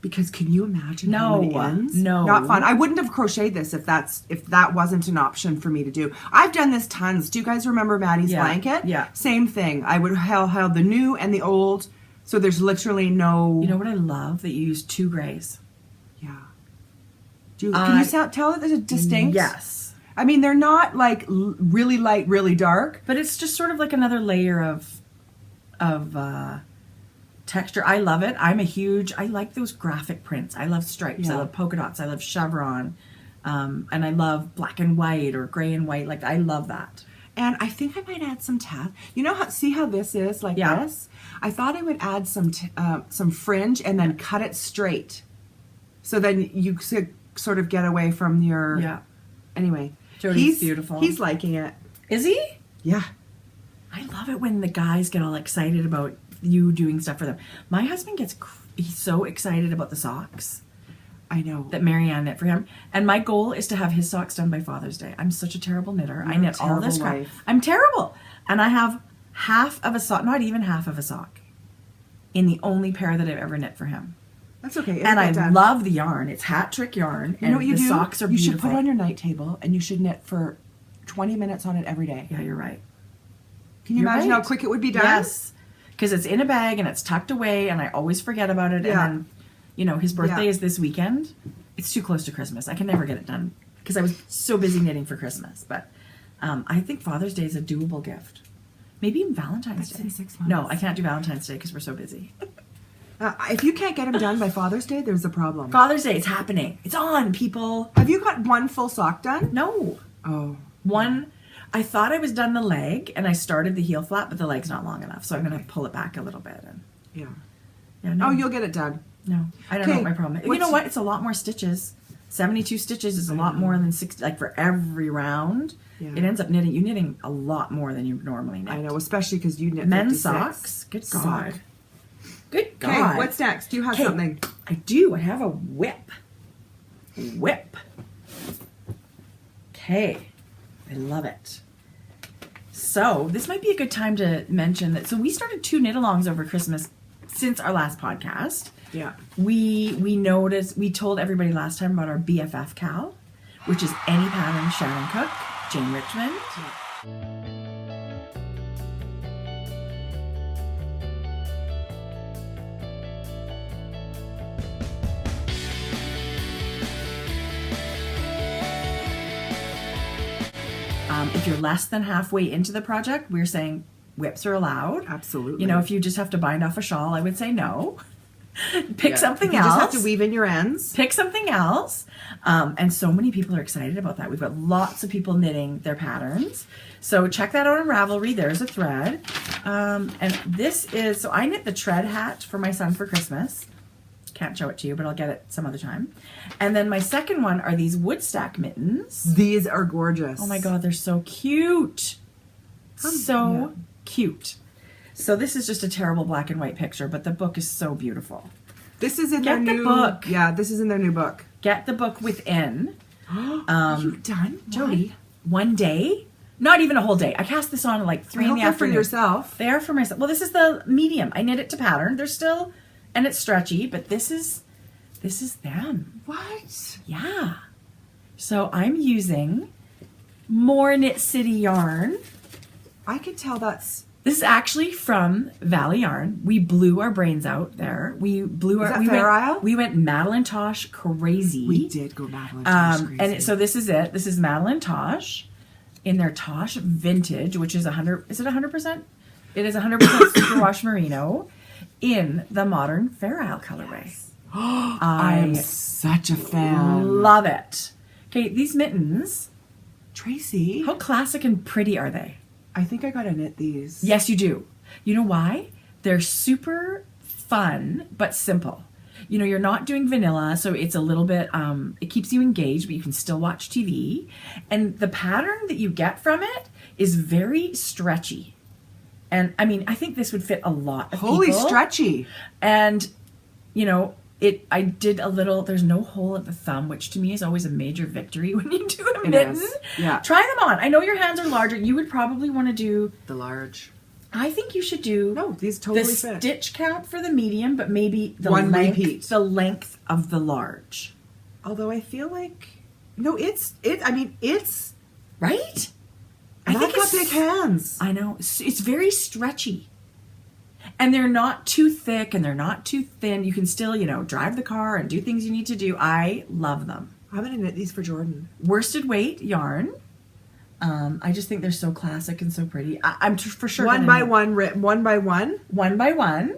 Because can you imagine how many ends? No. Not fun. I wouldn't have crocheted this if that wasn't an option for me to do. I've done this tons. Do you guys remember Maddie's blanket? Yeah. Same thing. I would held the new and the old, so there's literally no... You know what I love? That you use 2 grays. Yeah. Can you tell that there's a distinct? Yes. I mean, they're not like really light, really dark. But it's just sort of like another layer of texture. I love it. I like those graphic prints. I love stripes. I love polka dots. I love chevron. And I love black and white or gray and white. Like, I love that. And I think I might add some tab. You know see how this is like this? I thought I would add some fringe and then cut it straight. So then you could sort of get away from your... Yeah. Anyway. Jodi's beautiful. He's liking it. Is he? Yeah. I love it when the guys get all excited about you doing stuff for them. My husband he's so excited about the socks. I know. That Marianne knit for him. And my goal is to have his socks done by Father's Day. I'm such a terrible knitter. I knit all this crap. I'm terrible. And I have half of a sock, not even half of a sock, in the only pair that I've ever knit for him. That's okay. And I love the yarn. It's hat trick yarn. You know what you the do? Socks are you beautiful. should put it on your night table and you should knit for 20 minutes on it every day. Yeah, you're right. Can you imagine how quick it would be done? Yes. Because it's in a bag and it's tucked away and I always forget about it. Yeah. And then, his birthday is this weekend. It's too close to Christmas. I can never get it done because I was so busy knitting for Christmas. But I think Father's Day is a doable gift. Maybe even Valentine's That's Day. in 6 months. No, I can't do Valentine's Day because we're so busy. If you can't get them done by Father's Day, there's a problem. Father's Day, it's happening. It's on, people. Have you got one full sock done? No. Oh. One, I thought I was done the leg, and I started the heel flap, but the leg's not long enough, so I'm going to pull it back a little bit. And Yeah. no. Oh, you'll get it done. No, I don't know what my problem is. You know what's- what? It's a lot more stitches. 72 stitches is a lot more than 60, like for every round. Yeah. It ends up you knitting a lot more than you normally knit. I know, especially because you knit Men's 56. socks. Good God. Sock. Good God. Okay, what's next? Do you have something? I do. I have a whip. Whip. Okay. I love it. So this might be a good time to mention that. So we started 2 knit-alongs over Christmas since our last podcast. Yeah. We noticed, we told everybody last time about our BFF Cal, which is Any Pattern, Shannon Cook, Jane Richmond. If you're less than halfway into the project, we're saying whips are allowed. Absolutely. You know, if you just have to bind off a shawl, I would say no. Pick something you else. just have to weave in your ends. Pick something else. And so many people are excited about that. We've got lots of people knitting their patterns. So check that out on Ravelry. There's a thread. And this is, so I knit the tread hat for my son for Christmas. Can't show it to you, but I'll get it some other time. And then my second one are these woodstack mittens. These are gorgeous. Oh my God, they're so cute. Cute. So this is just a terrible black and white picture, but the book is so beautiful. This is in Get their the new book. Yeah, this is in their new book. Get the book within. Are you done, Jodi, one day, not even a whole day. I cast this on at like 3 I in hope the they're for afternoon. yourself. They are for myself. Well, this is the medium. I knit it to pattern. They're still, and it's stretchy, but this is them. What? Yeah. So I'm using more Knit City yarn. I can tell that's. This is actually from Valley Yarn. We blew our brains out there. We blew our. that We Fair went, Isle? we went Madeline Tosh crazy. We did go Madeline Tosh crazy. And so this is it. This is Madeline Tosh in their Tosh Vintage, which is 100. Is it 100%? It is 100% superwash merino in the modern Fair Isle colorway. Yes. I'm such a fan. Love it. Okay, these mittens. Tracy, How classic and pretty are they? I think I gotta knit these. Yes, you do. You know why? They're super fun but simple. You know, you're not doing vanilla, so it's a little bit, it keeps you engaged, but you can still watch TV. And the pattern that you get from it is very stretchy. And I mean, I think this would fit a lot of Holy people. stretchy. And, you know, I did a little, there's no hole at the thumb, which to me is always a major victory when you do a mitten. is. Yeah. Try them on. I know your hands are larger. You would probably want to do, The large. I think you should do No, these the totally fit. stitch count for the medium, but maybe the One length, repeat. the length of the large. Although I feel like no, it's Right? and I've got big hands. I know. It's very stretchy. And they're not too thick and they're not too thin. You can still, you know, drive the car and do things you need to do. I love them. I'm gonna knit these for Jordan. Worsted weight yarn. I just think they're so classic and so pretty. I'm for sure One gonna by knit one, one by one. one by one,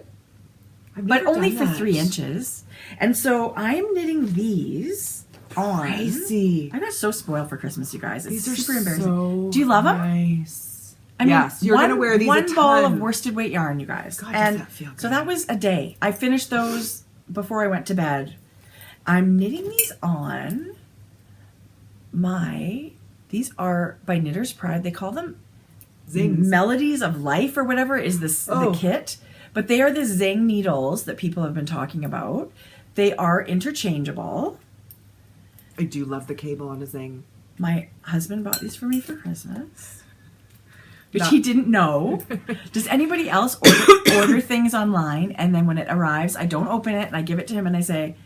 I've but never only done for that. 3 inches. And so I'm knitting these on. Crazy. I got so spoiled for Christmas, you guys. It's These are super embarrassing. so Do you love them? Nice. I mean, Yes, you're gonna wear these a one ball ton. of worsted weight yarn, you guys. God, does and that feel so good. that was a day. I finished those before I went to bed. I'm knitting these on these are by Knitter's Pride. They call them Zings. Melodies of Life or whatever is the Oh. kit. But they are the Zing needles that people have been talking about. They are interchangeable. I do love the cable on a zing. My husband bought these for me for Christmas, which No. he didn't know. Does anybody else order things online and then when it arrives, I don't open it and I give it to him and I say,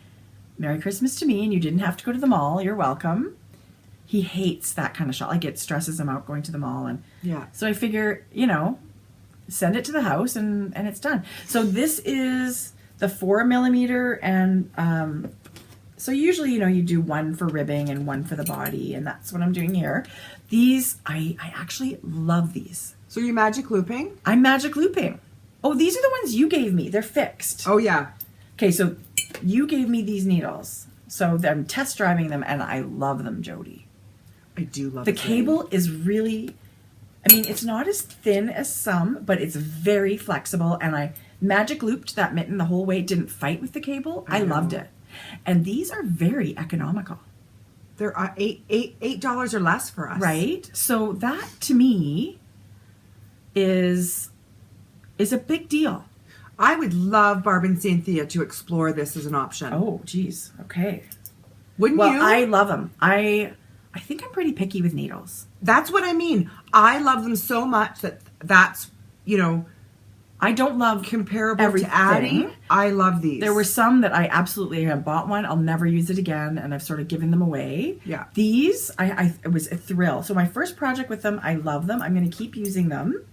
Merry Christmas to me and you didn't have to go to the mall. You're welcome. He hates that kind of shop. Like it stresses him out going to the mall. And Yeah. so I figure, you know, send it to the house and it's done. So this is the 4mm and So usually, you know, you do one for ribbing and one for the body, and that's what I'm doing here. These, I actually love these. So you're magic looping? I'm magic looping. Oh, these are the ones you gave me. They're fixed. Oh, yeah. Okay, so you gave me these needles. So I'm test driving them, and I love them, Jodi. I do love the cable is really, I mean, it's not as thin as some, but it's very flexible. And I magic looped that mitten the whole way. It didn't fight with the cable. I loved it. And these are very economical. They're $8 or less for us. Right? So that, to me, is a big deal. I would love Barb and Cynthia to explore this as an option. Oh, geez. Okay. Wouldn't you? Well, I love them. I think I'm pretty picky with needles. That's what I mean. I love them so much that's, you know, I don't love comparable everything. to adding. I love these. There were some that I absolutely have bought one. I'll never use it again, and I've sort of given them away. Yeah. These, it was a thrill. So my first project with them, I love them. I'm going to keep using them.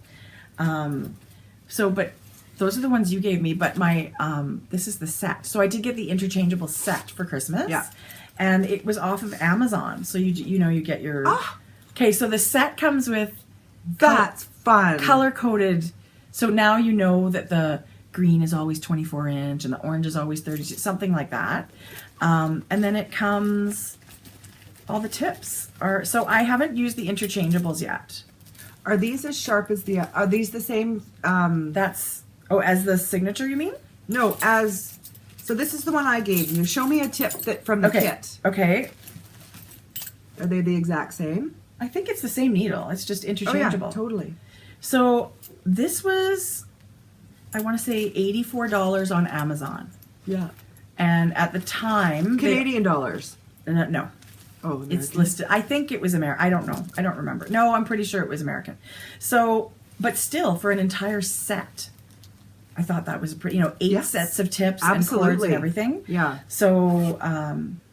But those are the ones you gave me. But my this is the set. So I did get the interchangeable set for Christmas. Yeah. And it was off of Amazon. So you get your. Okay, so the set comes with. That's fun. Color coded. So now you know that the green is always 24 inch and the orange is always 30, something like that. And then it comes, all the tips are, so I haven't used the interchangeables yet. Are these as sharp as are these the same? As the signature, you mean? No, so this is the one I gave you. Show me a tip from the kit. Okay. Are they the exact same? I think it's the same needle. It's just interchangeable. Oh, yeah, totally. So this was, I want to say $84 on Amazon. Yeah. And at the time... Canadian dollars. No. Oh, American. It's listed. I think it was American. I don't know. I don't remember. No, I'm pretty sure it was American. So, but still, for an entire set, I thought that was pretty, 8 sets of tips and cords and everything. Yeah. So,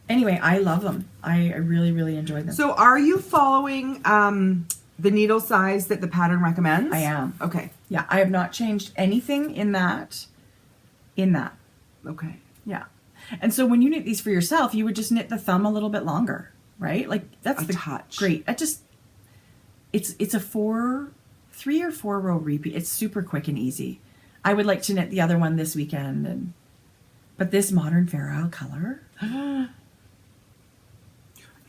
anyway, I love them. I really, really enjoyed them. So are you following the needle size that the pattern recommends? I am. Okay. Yeah, I have not changed anything in that. Okay. Yeah. And so when you knit these for yourself, you would just knit the thumb a little bit longer, right? Like that's a touch. Great. It's a 3 or 4 row repeat. It's super quick and easy. I would like to knit the other one this weekend, but this modern Fair Isle color.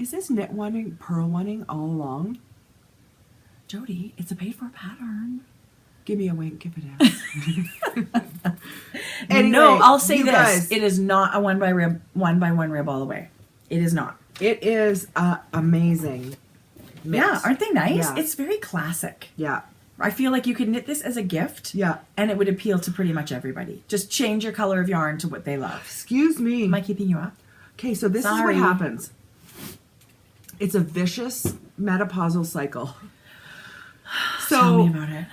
Is this knit one purl one all along? Jodi, it's a paid for pattern. Give me a wink if it is. Anyway, no, I'll say this. Guys, it is not a one by one rib all the way. It is not. It is amazing. Mix. Yeah, aren't they nice? Yeah. It's very classic. Yeah. I feel like you could knit this as a gift. Yeah. And it would appeal to pretty much everybody. Just change your color of yarn to what they love. Excuse me. Am I keeping you up? Okay, so this is what happens. It's a vicious menopausal cycle. So, tell me about it.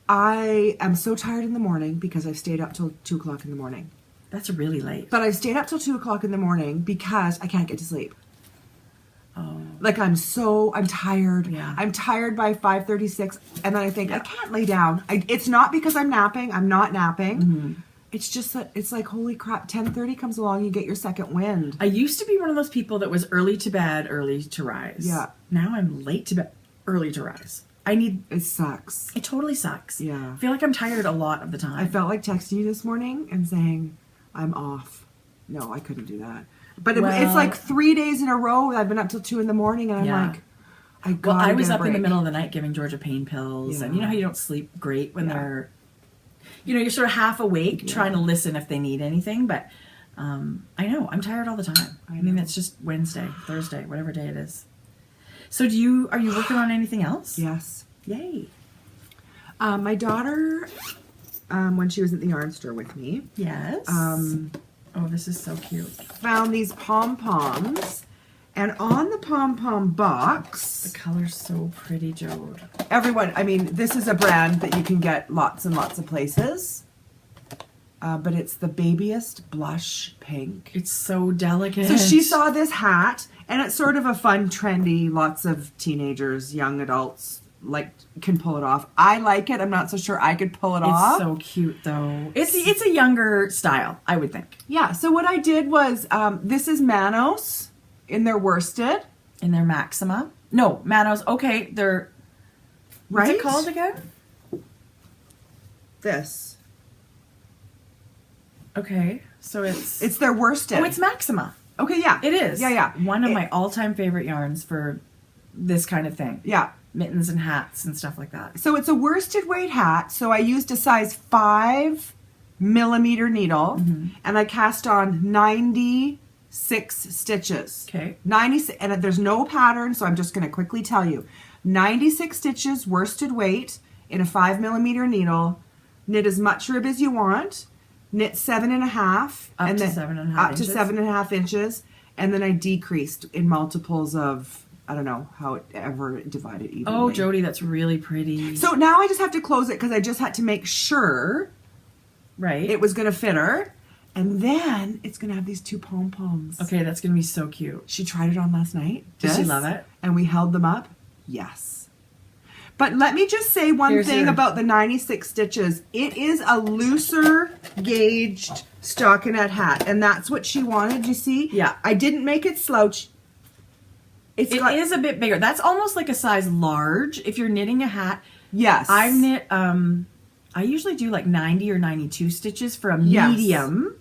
I am so tired in the morning because I've stayed up till 2 o'clock in the morning. That's really late. But I stayed up till 2 o'clock in the morning because I can't get to sleep. Oh. Like I'm tired. Yeah. I'm tired by 5:36, and then I think I can't lay down. It's not because I'm napping. I'm not napping. Mm-hmm. It's just that it's like, holy crap, 10:30 comes along, you get your second wind. I used to be one of those people that was early to bed, early to rise. Yeah. Now I'm late to bed, early to rise. It sucks. It totally sucks. Yeah. I feel like I'm tired a lot of the time. I felt like texting you this morning and saying, I'm off. No, I couldn't do that. But it's like 3 days in a row I've been up till 2 in the morning, and I'm like, I was up in the middle of the night giving Georgia pain pills, and you know how you don't sleep great when they're, you're sort of half awake trying to listen if they need anything, but I know, I'm tired all the time. I mean, it's just Wednesday, Thursday, whatever day it is. So are you working on anything else? Yes. Yay. My daughter, when she was at the yarn store with me. Yes. Oh, this is so cute. Found these pom-poms, and on the pom-pom box... The color's so pretty, Jode. This is a brand that you can get lots and lots of places, but it's the babiest blush pink. It's so delicate. So she saw this hat, and it's sort of a fun, trendy, lots of teenagers, young adults, like can pull it off. I like it. I'm not so sure I could pull it off. It's so cute though. It's a younger style, I would think. Yeah. So what I did was, this is Manos in their worsted. In their Maxima. No, Manos. Okay, they're Right? What's it called again? This. Okay, so it's their worsted. Oh, it's Maxima. Okay, yeah. It is. Yeah. One of my all-time favorite yarns for this kind of thing. Yeah. Mittens and hats and stuff like that. So it's a worsted weight hat. So I used a size 5 millimeter needle, and I cast on 96 stitches. Okay. 96, and there's no pattern, so I'm just going to quickly tell you. 96 stitches worsted weight in a 5 millimeter needle. Knit as much rib as you want. Knit 7.5 Up and to then 7.5 up inches. to 7.5 inches, and then I decreased in multiples of, I don't know how it ever divided evenly. Oh, Jodi, that's really pretty. So now I just have to close it because I just had to make sure Right. it was going to fit her, and then it's going to have these 2 pom-poms. Okay, that's going to be so cute. She tried it on last night. Did she This, love it? And we held them up. Yes. But let me just say one thing about the 96 stitches. It is a looser gauged stockinette hat, and that's what she wanted, you see? Yeah. I didn't make it slouch. It is a bit bigger. That's almost like a size large if you're knitting a hat. Yes. I've knit, I usually do like 90 or 92 stitches for a Yes. medium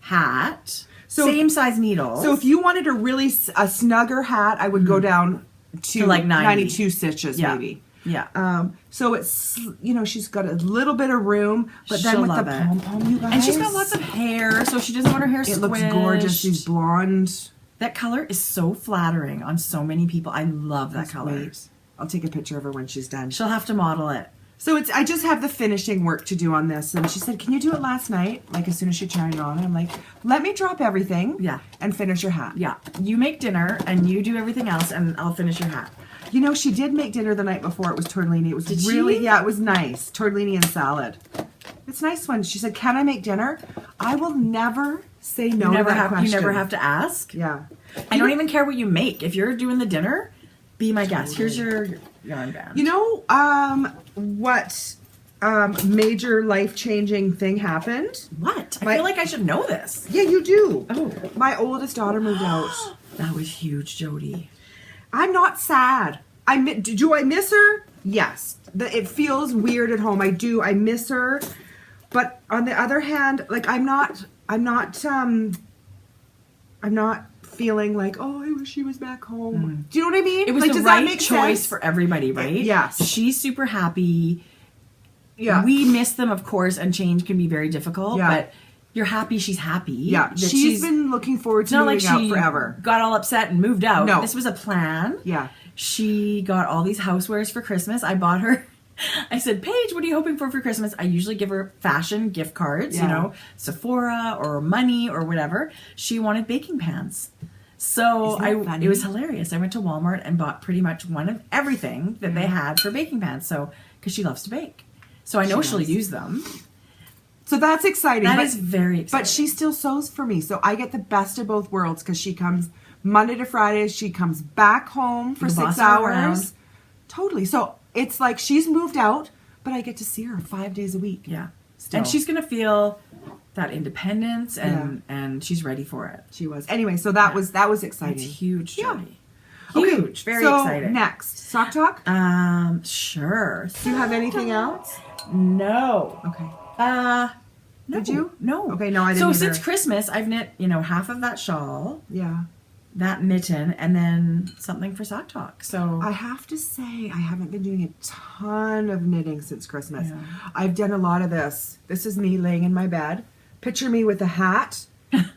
hat. So- Same size needles. So if you wanted a really a snugger hat, I would go down to like 90. 92 stitches Yeah. maybe. Yeah. So it's, she's got a little bit of room, but then She'll with the love it. pom-pom, you guys. And she's got lots of hair, so she doesn't want her hair It squished. looks gorgeous. These blonde. That color is so flattering on so many people. I love that color. Wait. I'll take a picture of her when she's done. She'll have to model it. So I just have the finishing work to do on this. And she said, can you do it last night? Like as soon as she tried it on. I'm like, let me drop everything. Yeah. And finish your hat. Yeah. You make dinner and you do everything else and I'll finish your hat. She did make dinner the night before. It was tortellini. It was Did really, she? yeah, it was nice. Tortellini and salad. It's a nice one. She said, can I make dinner? I will never say no to that question. You never have to ask. Yeah. I don't even care what you make. If you're doing the dinner, be my guest. Here's your yarn band. What major life-changing thing happened? What? I feel like I should know this. Yeah, you do. Oh. My oldest daughter moved out. That was huge, Jodi. I'm not sad. Do I miss her? Yes. It feels weird at home. I do. I miss her. But on the other hand, like I'm not feeling like, oh, I wish she was back home. Do you know what I mean? It was like, the does that right make choice sense? for everybody, right? Yes. She's super happy. Yeah. We miss them, of course, and change can be very difficult. Yeah. But you're happy she's happy. Yeah. that She's been looking forward It's to not like moving out she forever. got all upset and moved out. No. This was a plan. Yeah. She got all these housewares for Christmas. I bought her. I said, Paige, what are you hoping for Christmas? I usually give her fashion gift cards, Yeah. Sephora or money or whatever. She wanted baking pans. So Isn't that funny? it was hilarious. I went to Walmart and bought pretty much one of everything that they had for baking pans. So, because she loves to bake. So I know she'll does. use them. So that's exciting. That is very exciting. But she still sews for me. So I get the best of both worlds because she comes Monday to Friday. She comes back home for You 6 boss her hours. around. Totally. So it's like she's moved out, but I get to see her 5 days a week. Yeah. Still. And she's going to feel that independence and she's ready for it. She was. Anyway, so that was exciting. It's huge, Yeah. Jodi. Okay, Huge. Very so exciting. Next, sock talk. Sure. Do you have anything else? No. Okay. No. Did you? No. Okay, no, I didn't So either. since Christmas, I've knit, half of that shawl, Yeah. that mitten, and then something for sock talk. So I have to say, I haven't been doing a ton of knitting since Christmas. Yeah. I've done a lot of this. This is me laying in my bed. Picture me with a hat,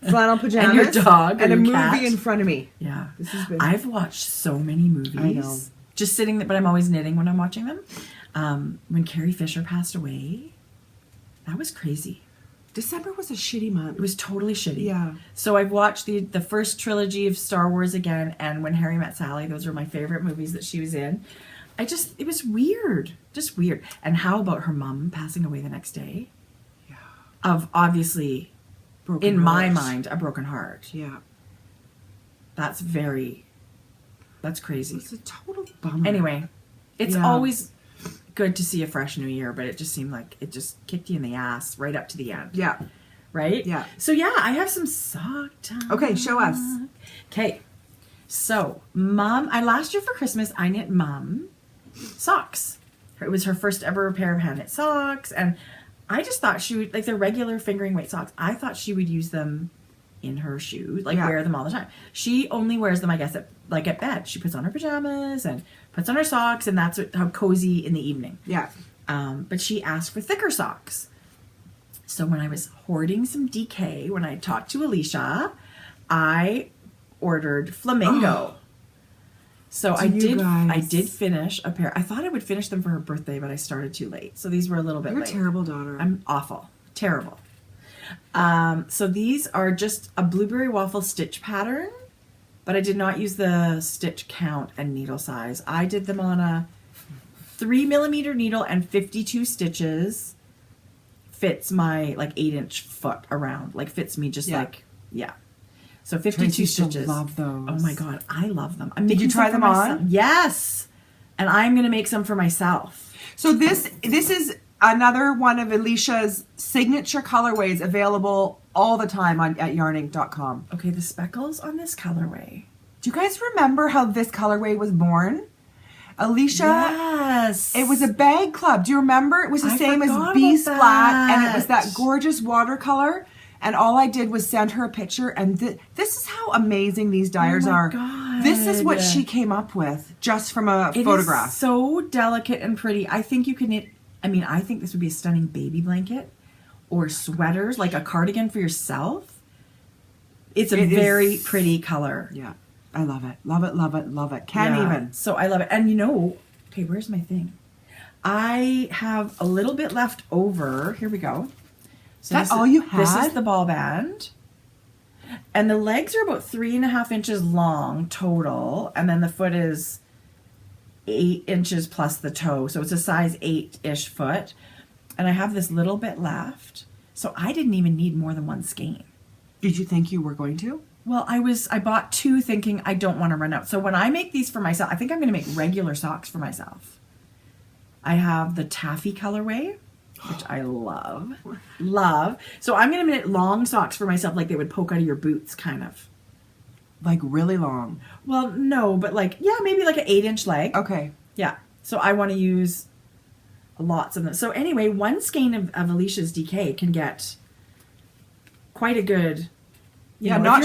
flannel pajamas, And your dog or and a your movie cat. in front of me. yeah. This has been. I've watched so many movies. I know. Just sitting there, but I'm always knitting when I'm watching them. When Carrie Fisher passed away, that was crazy. December was a shitty month. It was totally shitty. Yeah. So I've watched the first trilogy of Star Wars again, and When Harry Met Sally. Those were my favorite movies that she was in. It was weird. Just weird. And how about her mom passing away the next day? Yeah. Of obviously, Broken in my heart. mind, a broken heart. Yeah. That's crazy. It's a total bummer. Anyway, It's Yeah. always good to see a fresh new year, but it just seemed like it just kicked you in the ass right up to the end. Yeah. Right? Yeah. So yeah, I have some sock talk. Okay, show us. Okay. So, last year for Christmas, I knit Mom socks. It was her first ever pair of hand knit socks, and I just thought she would, like, the regular fingering weight socks, I thought she would use them in her shoes, like wear them all the time. She only wears them, I guess, at bed. She puts on her pajamas and puts on her socks, and that's how cozy in the evening. Yeah. But she asked for thicker socks. So when I was hoarding some DK, when I talked to Alicia, I ordered flamingo. So I did finish a pair. I thought I would finish them for her birthday, but I started too late. So these were a little bit You're late. a terrible daughter. I'm awful. Terrible. So these are just a blueberry waffle stitch pattern, but I did not use the stitch count and needle size. I did them on a 3mm needle and 52 stitches. Fits my like 8-inch foot around, like fits me just so 52 Tracy stitches. Love those. Oh my god, I love them. Did you try them on? Yes, and I'm gonna make some for myself. So this is another one of Alicia's signature colorways, available all the time at yarning.com. Okay, the speckles on this colorway. Do you guys remember how this colorway was born? Alicia, yes, it was a bag club. Do you remember? It was the same as B Splat, and it was that gorgeous watercolor. And all I did was send her a picture, and this is how amazing these dyers are. God. This is what she came up with just from a photograph. It is so delicate and pretty. I think you can knit. I mean, I think this would be a stunning baby blanket or sweaters, like a cardigan for yourself. It's a very pretty color. Yeah. I love it. Love it, love it, love it. Can't even. So I love it. And okay, where's my thing? I have a little bit left over. Here we go. So That's all you had? This is the ball band. And the legs are about 3.5 inches long total. And then the foot is 8 inches plus the toe. So it's a size 8-ish foot. And I have this little bit left. So I didn't even need more than one skein. Did you think you were going to? Well, I bought 2 thinking I don't want to run out. So when I make these for myself, I think I'm going to make regular socks for myself. I have the taffy colorway, which I love. Love. So I'm going to knit long socks for myself, like they would poke out of your boots, kind of. Like really long? Well, no, but maybe like an 8-inch leg. Okay. Yeah. So I want to use lots of them. So anyway, one skein of Alicia's DK can get quite a good... not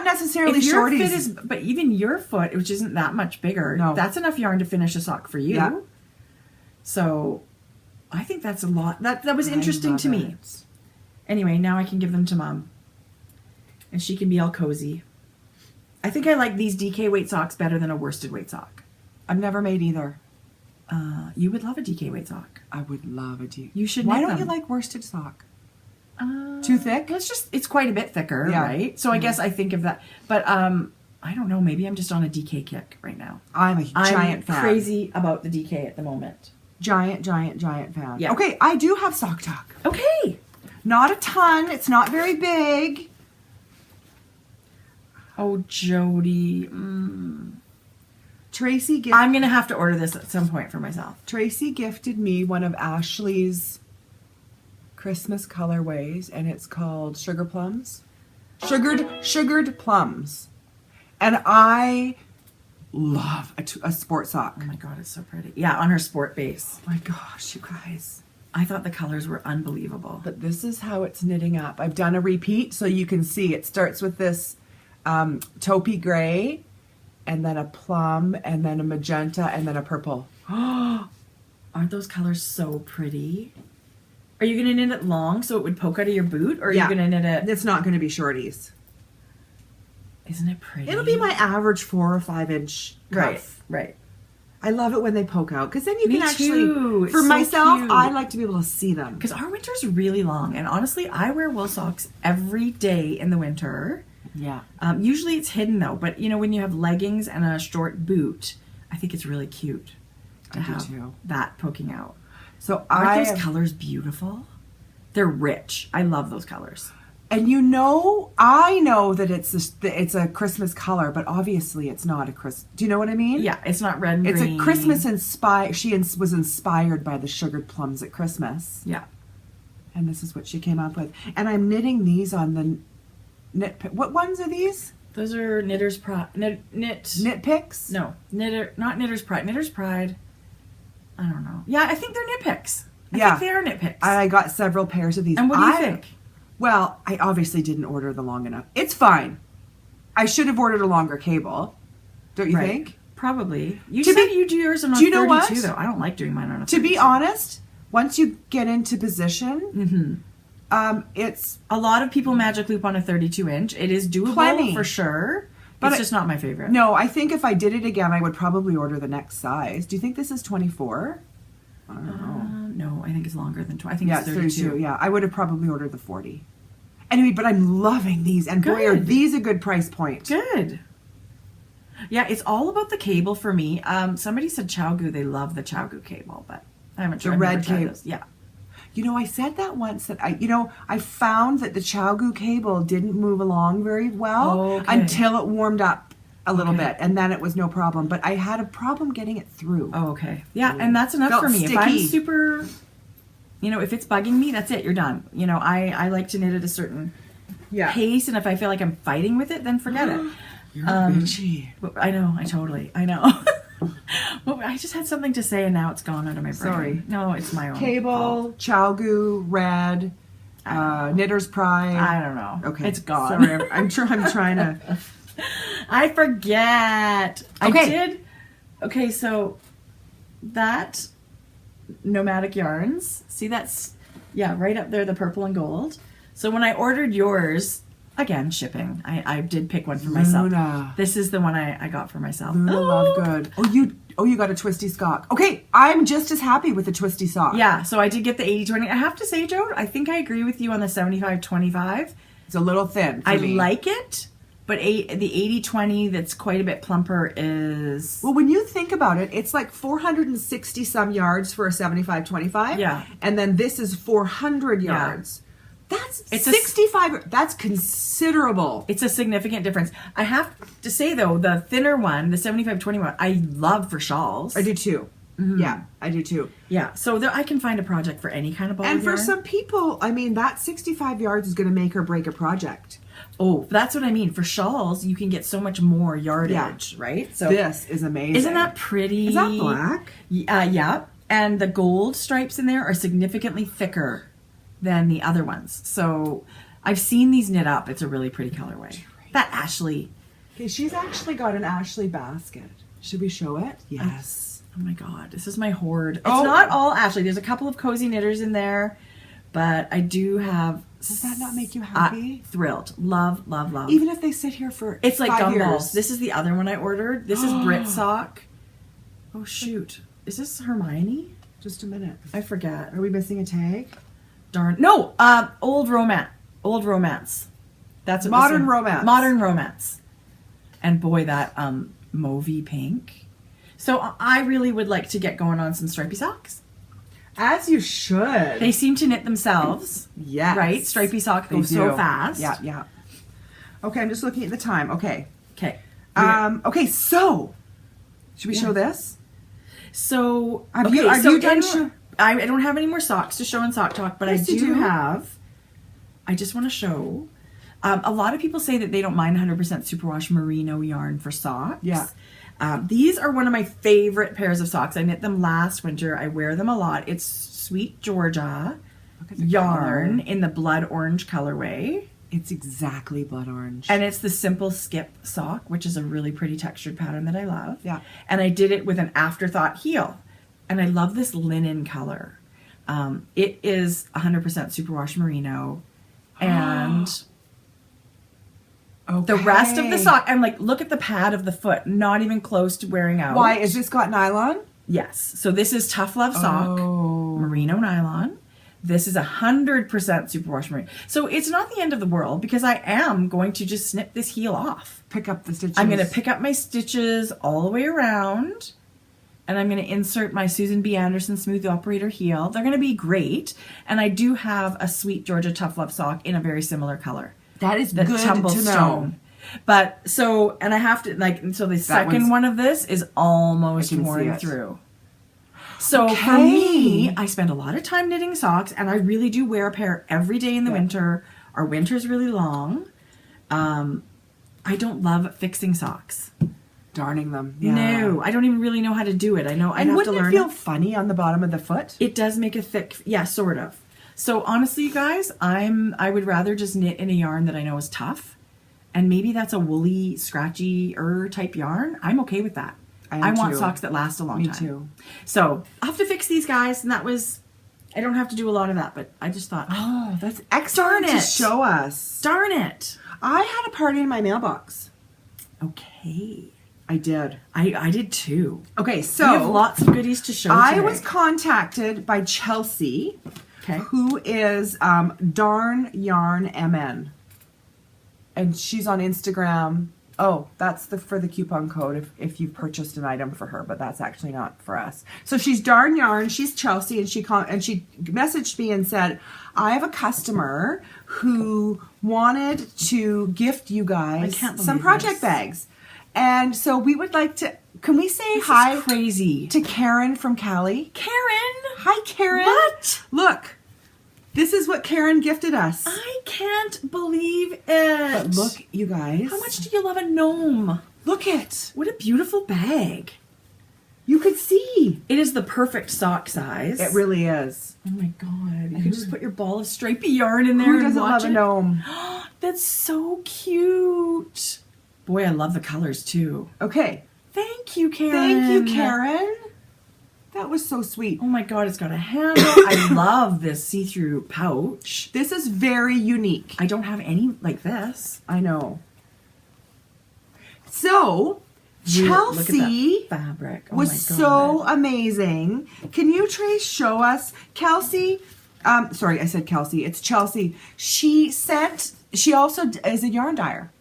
necessarily shorties. But even your foot, which isn't that much bigger, that's enough yarn to finish a sock for you. Yeah. So I think that's a lot. That was interesting to me. Anyway, now I can give them to Mom. And she can be all cozy. I think I like these DK weight socks better than a worsted weight sock. I've never made either. You would love a DK weight sock. I would love a DK. You should Why knit don't them. you like worsted sock? Too thick? It's quite a bit thicker, right? So I guess I think of that. But I don't know, maybe I'm just on a DK kick right now. I'm a giant fan. I'm crazy about the DK at the moment. Giant fan. Yeah. Okay, I do have sock talk. Okay. Not a ton. It's not very big. Oh, Jodi. Tracy I'm going to have to order this at some point for myself. Tracy gifted me one of Ashley's Christmas colorways, and it's called Sugar Plums. Sugared plums. And I love a sport sock. Oh my god, it's so pretty. Yeah, on her sport base. Oh my gosh, you guys. I thought the colors were unbelievable. But this is how it's knitting up. I've done a repeat so you can see. It starts with this taupey gray, and then a plum, and then a magenta, and then a purple. Aren't those colors so pretty? Are you going to knit it long so it would poke out of your boot? Or are you going to knit it... It's not going to be shorties. Isn't it pretty? It'll be my average 4 or 5 inch cuff. Right. I love it when they poke out, because then you can actually... Too. For it's myself, so cute. I like to be able to see them. Because our winter's really long. And honestly, I wear wool socks every day in the winter. Yeah. Usually it's hidden though. But you know, when you have leggings and a short boot, I think it's really cute to have that poking out. So Aren't those colors beautiful? They're rich. I love those colors. And I know that it's a Christmas color, but obviously it's not a Christmas. Do you know what I mean? Yeah, it's not red and It's green. a Christmas inspired. She was inspired by the sugared plums at Christmas. Yeah. And this is what she came up with. And I'm knitting these on the knit. What ones are these? Those are Knitter's Pride. Knit picks? No, not Knitter's Pride. Knitter's Pride. I don't know. Yeah, I think they're knit picks. I think they are knit picks. I got several pairs of these. And what do you think? Well, I obviously didn't order the long enough. It's fine. I should have ordered a longer cable. Don't you think? Probably. You said you do yours on 32, though. I don't like doing mine on a 32. To be honest, once you get into position, it's... A lot of people magic loop on a 32-inch. It is doable for sure, but it's just not my favorite. No, I think if I did it again, I would probably order the next size. Do you think this is 24? I don't know. No, I think it's longer than 20. I think it's 32. Yeah, I would have probably ordered the 40. Anyway, but I'm loving these. And boy, are these a good price point. Good. Yeah, it's all about the cable for me. Somebody said Chowgu. They love the Chowgu cable, but I haven't tried the red cable. Yeah. You know, I said that once that I found that the Chowgu cable didn't move along very well until it warmed up a little bit, and then it was no problem. But I had a problem getting it through. Oh, okay. Yeah, and that's enough for me. Sticky. If I'm super, if it's bugging me, that's it. You're done. I like to knit at a certain pace, and if I feel like I'm fighting with it, then forget it. You're bitchy. I know. I know. Well, I just had something to say, and now it's gone out of my brain. Sorry. No, it's my own cable, fault. Chowgu, red, Knitter's Pride. I don't know. Okay. It's gone. Sorry, I'm trying to... I forget. Okay. I did. Okay, so that Nomadic Yarns, see that's, right up there, the purple and gold. So when I ordered yours, again, shipping, I did pick one for myself. Luna. This is the one I got for myself. Luna Lovegood. Oh, you got a twisty sock. Okay, I'm just as happy with the twisty sock. Yeah, so I did get the 80-20. I have to say, Jode, I think I agree with you on the 75-25. It's a little thin for me. I like it. But the 80-20 that's quite a bit plumper is... Well, when you think about it, it's like 460 some yards for a 75-25. Yeah. And then this is 400 yards. That's 65. That's considerable. It's a significant difference. I have to say, though, the thinner one, the 75-20 one, I love for shawls. I do too. Mm-hmm. Yeah, I do too. Yeah, so I can find a project for any kind of ball and yarn. For some people, I mean, that 65 yards is going to make or break a project. Oh, that's what I mean. For shawls, you can get so much more yardage, right? So this is amazing. Isn't that pretty? Is that black? Yeah. And the gold stripes in there are significantly thicker than the other ones. So I've seen these knit up. It's a really pretty colorway. That Ashley. Okay, she's actually got an Ashley basket. Should we show it? Yes. Oh my God, this is my hoard. It's not all Ashley. There's a couple of cozy knitters in there, but I do have... Does that not make you happy? Thrilled. Love, love, love. Even if they sit here for It's like 5 gumballs. years. This is the other one I ordered. This is Brit Sock. Oh, shoot. Is this Hermione? Just a minute. I forget. Are we missing a tag? Darn. No, Old Romance. Old Romance. That's what Modern Romance. Modern Romance. And boy, that mauvey pink. So I really would like to get going on some stripy socks. As you should. They seem to knit themselves. Yes. Right? Stripy sock goes so fast. Yeah. Okay, I'm just looking at the time. Okay. Okay. Okay, so should we show this? So are you done? I don't have any more socks to show in Sock Talk, but yes, I do have. I just want to show. A lot of people say that they don't mind 100% superwash merino yarn for socks. Yeah. These are one of my favorite pairs of socks. I knit them last winter. I wear them a lot. It's Sweet Georgia yarn in the blood orange colorway. It's exactly blood orange. And it's the simple skip sock, which is a really pretty textured pattern that I love. Yeah. And I did it with an afterthought heel. And I love this linen color. It is 100% superwash merino. And the rest of the sock, I'm like, look at the pad of the foot, not even close to wearing out. Why? Is this got nylon? Yes. So this is Tough Love sock, merino nylon. This is 100% superwash merino. So it's not the end of the world because I am going to just snip this heel off. Pick up the stitches. I'm going to pick up my stitches all the way around. And I'm going to insert my Susan B. Anderson Smooth Operator heel. They're going to be great. And I do have a Sweet Georgia Tough Love sock in a very similar color. That is that good tumbles to know. stone. But so, and I have to so the second one of this is almost worn through. So for me, I spend a lot of time knitting socks, and I really do wear a pair every day in the winter. Our winter's really long. I don't love fixing socks. Darning them. Yeah. No, I don't even really know how to do it. I know I'd have to learn. Wouldn't it feel funny on the bottom of the foot? It does make a thick, yeah, sort of. So honestly, you guys, I would rather just knit in a yarn that I know is tough. And maybe that's a woolly, scratchy type yarn. I'm okay with that. I want socks that last a long time. Me too. So I'll have to fix these guys, and that was, I don't have to do a lot of that, but I just thought, oh, that's excellent to show us. Darn it. I had a party in my mailbox. Okay. I did. I did too. Okay, so we have lots of goodies to show I today. was contacted by Chelsea, who is Darn Yarn MN. And she's on Instagram. Oh, that's for the coupon code if you've purchased an item for her, but that's actually not for us. So she's Darn Yarn. She's Chelsea, and she messaged me and said, I have a customer who wanted to gift you guys some project bags. And so we would like to, can we say hi to Karen from Cali? Karen! Hi, Karen. What? Look. This is what Karen gifted us. I can't believe it. But look, you guys. How much do you love a gnome? Look it. What a beautiful bag. You could see. It is the perfect sock size. It really is. Oh my God. You can just put your ball of stripy yarn in there and watch it. Who doesn't love a gnome? That's so cute. Boy, I love the colors too. Okay. Thank you, Karen. Thank you, Karen. That was so sweet. Oh my God, it's got a handle. I love this see-through pouch. This is very unique. I don't have any like this. I know. So, Chelsea fabric. Oh was so amazing. Can you, Trace, show us? Kelsey, sorry, I said Kelsey. It's Chelsea. She also is a yarn dyer.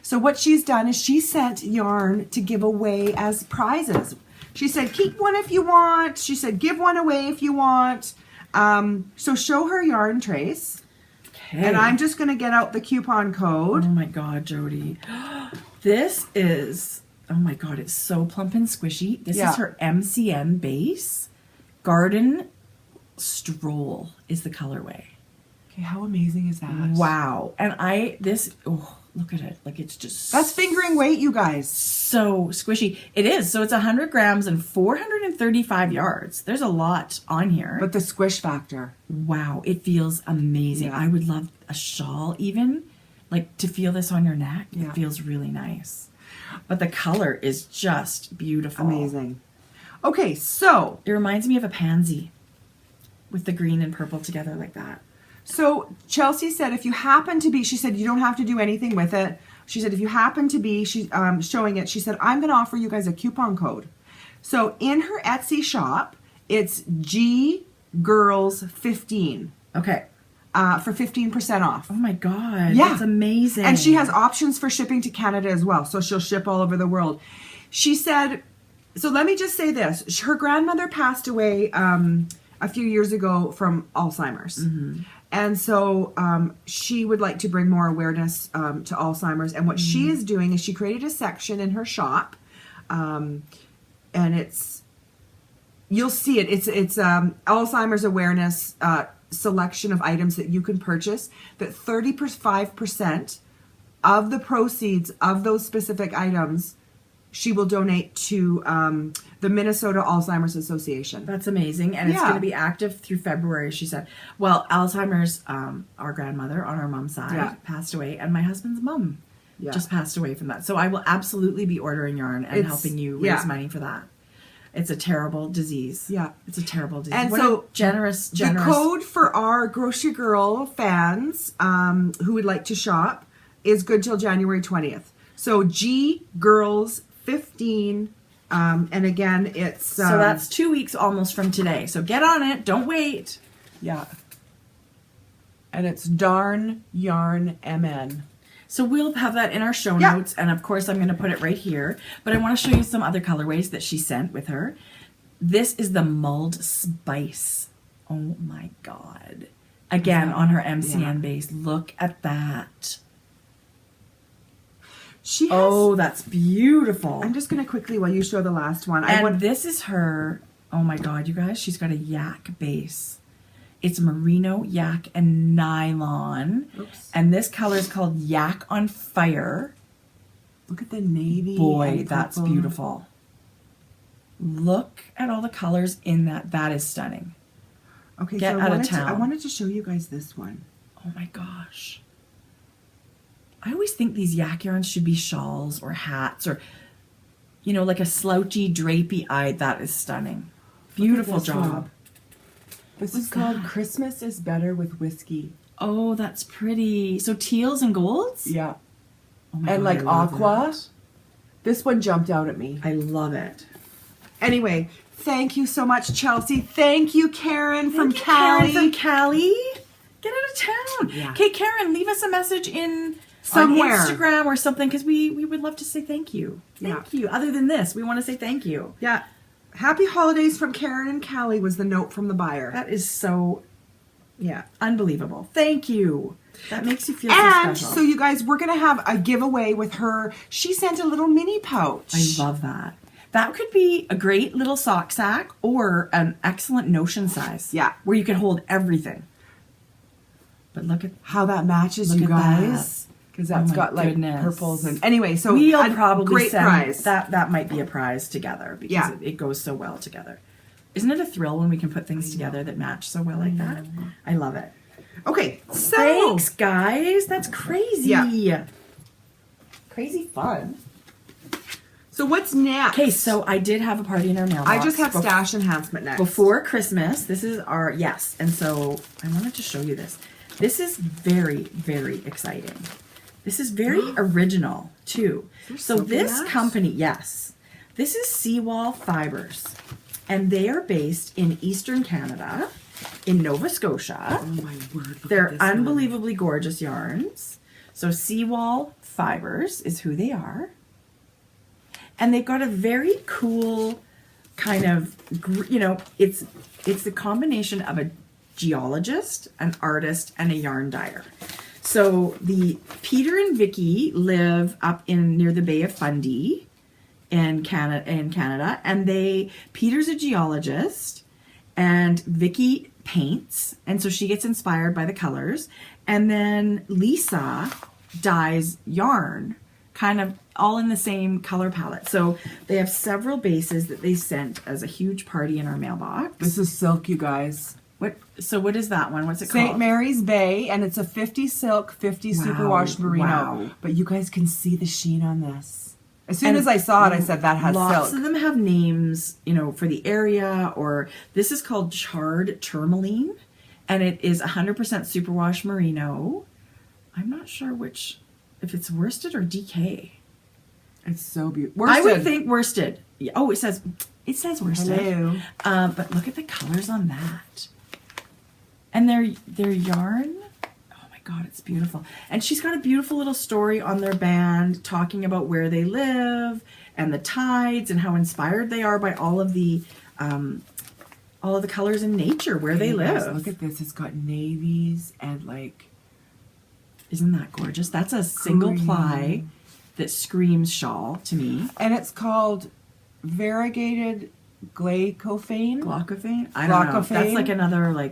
So what she's done is she sent yarn to give away as prizes. She said, keep one if you want. She said, give one away if you want. So show her yarn, Trace. Okay. And I'm just going to get out the coupon code. Oh my God, Jodi. This is, oh my God, it's so plump and squishy. This is her MCN base. Garden Stroll is the colorway. Okay, how amazing is that? Wow. And look at it. Like, it's just... That's fingering weight, you guys. So squishy. It is. So it's 100 grams and 435 yards. There's a lot on here. But the squish factor. Wow. It feels amazing. Yeah. I would love a shawl even. Like, to feel this on your neck. Yeah. It feels really nice. But the color is just beautiful. Amazing. Okay, so... It reminds me of a pansy with the green and purple together like that. So Chelsea said, if you happen to be, she said, you don't have to do anything with it. She said, if you happen to be showing it, she said, I'm going to offer you guys a coupon code. So in her Etsy shop, it's GGirls15. Okay. For 15% off. Oh my God. Yeah. That's amazing. And she has options for shipping to Canada as well. So she'll ship all over the world. She said, so let me just say this. Her grandmother passed away a few years ago from Alzheimer's. Mm-hmm. And so she would like to bring more awareness to Alzheimer's. And what she is doing is she created a section in her shop. And you'll see it. It's Alzheimer's awareness selection of items that you can purchase. That 35% of the proceeds of those specific items she will donate to the Minnesota Alzheimer's Association. That's amazing. And it's going to be active through February, she said. Well, Alzheimer's, our grandmother on our mom's side passed away, and my husband's mom just passed away from that. So I will absolutely be ordering yarn and helping you raise money for that. It's a terrible disease. Yeah. It's a terrible disease. And what so generous. The code for our Grocery Girl fans who would like to shop is good till January 20th. So GGirls15, and again, it's... so that's 2 weeks almost from today. So get on it. Don't wait. Yeah. And it's Darn Yarn MN. So we'll have that in our show notes. And of course, I'm going to put it right here. But I want to show you some other colorways that she sent with her. This is the mulled spice. Oh my God. Again, on her MCN base. Look at that. She has, oh, that's beautiful. I'm just going to quickly, while you show the last one. And this is her, oh my God, you guys, she's got a yak base. It's merino, yak, and nylon. Oops. And this color is called Yak on Fire. Look at the navy. Boy, that's beautiful. Look at all the colors in that. That is stunning. Okay, Get so out of town. I wanted to show you guys this one. Oh my gosh. I always think these yak yarns should be shawls or hats or, you know, like a slouchy, drapey eye. That is stunning. Beautiful job. One. This is called Christmas is Better with Whiskey. Oh, that's pretty. So teals and golds? Yeah. Oh my and God, like aqua. This one jumped out at me. I love it. Anyway, thank you so much, Chelsea. Thank you, Karen from Thank you, Cali. Karen from Cali. Get out of town. Yeah. Okay, Karen, leave us a message in somewhere on Instagram or something because we would love to say thank you. Thank you. Other than this, we want to say thank you. Yeah. Happy holidays from Karen and Cali was the note from the buyer. That is so unbelievable. Thank you. That makes you feel so and special. so you guys, we're going to have a giveaway with her. She sent a little mini pouch. I love that. That could be a great little sock sack or an excellent notion size. Yeah. Where you can hold everything. But look at how that matches, look you at guys. Because that's got like purples and anyway, so we'll probably great send prize. that might be a prize together because it goes so well together. Isn't it a thrill when we can put things together that match so well like that? I love it. Okay, so thanks guys. That's crazy. Yeah. Crazy fun. So what's next? Okay, so I did have a party in our mailbox. I just have stash enhancement next. Before Christmas. This is our and so I wanted to show you this. This is very, very exciting. This is very original too. So this company, this is Seawall Fibers, and they are based in Eastern Canada, in Nova Scotia. Oh my word! They're unbelievably gorgeous yarns. So Seawall Fibers is who they are, and they've got a very cool kind of, you know, it's the combination of a geologist, an artist, and a yarn dyer. So the Peter and Vicky live up near the Bay of Fundy in Canada, and Peter's a geologist and Vicky paints, and so she gets inspired by the colors, and then Lisa dyes yarn, kind of all in the same color palette. So they have several bases that they sent as a huge party in our mailbox. This is silk, you guys. What is that one? What's it called? St. Mary's Bay, and it's a 50 silk, 50 superwash merino. Wow. But you guys can see the sheen on this. As soon as I saw it, I said that has lots silk. of them have names, you know, for the area, or this is called charred tourmaline, and it is 100% superwash merino. I'm not sure if it's worsted or DK. It's so beautiful. Worsted. I would think worsted. Oh, it says worsted. Hello. But look at the colors on that. And their yarn, oh my God, it's beautiful. And she's got a beautiful little story on their band talking about where they live and the tides and how inspired they are by all of the colors in nature where they live. Look at this. It's got navies and like... Isn't that gorgeous? That's a single ply that screams shawl to me. And it's called variegated glaucophane. Glaucophane? I don't know. That's like another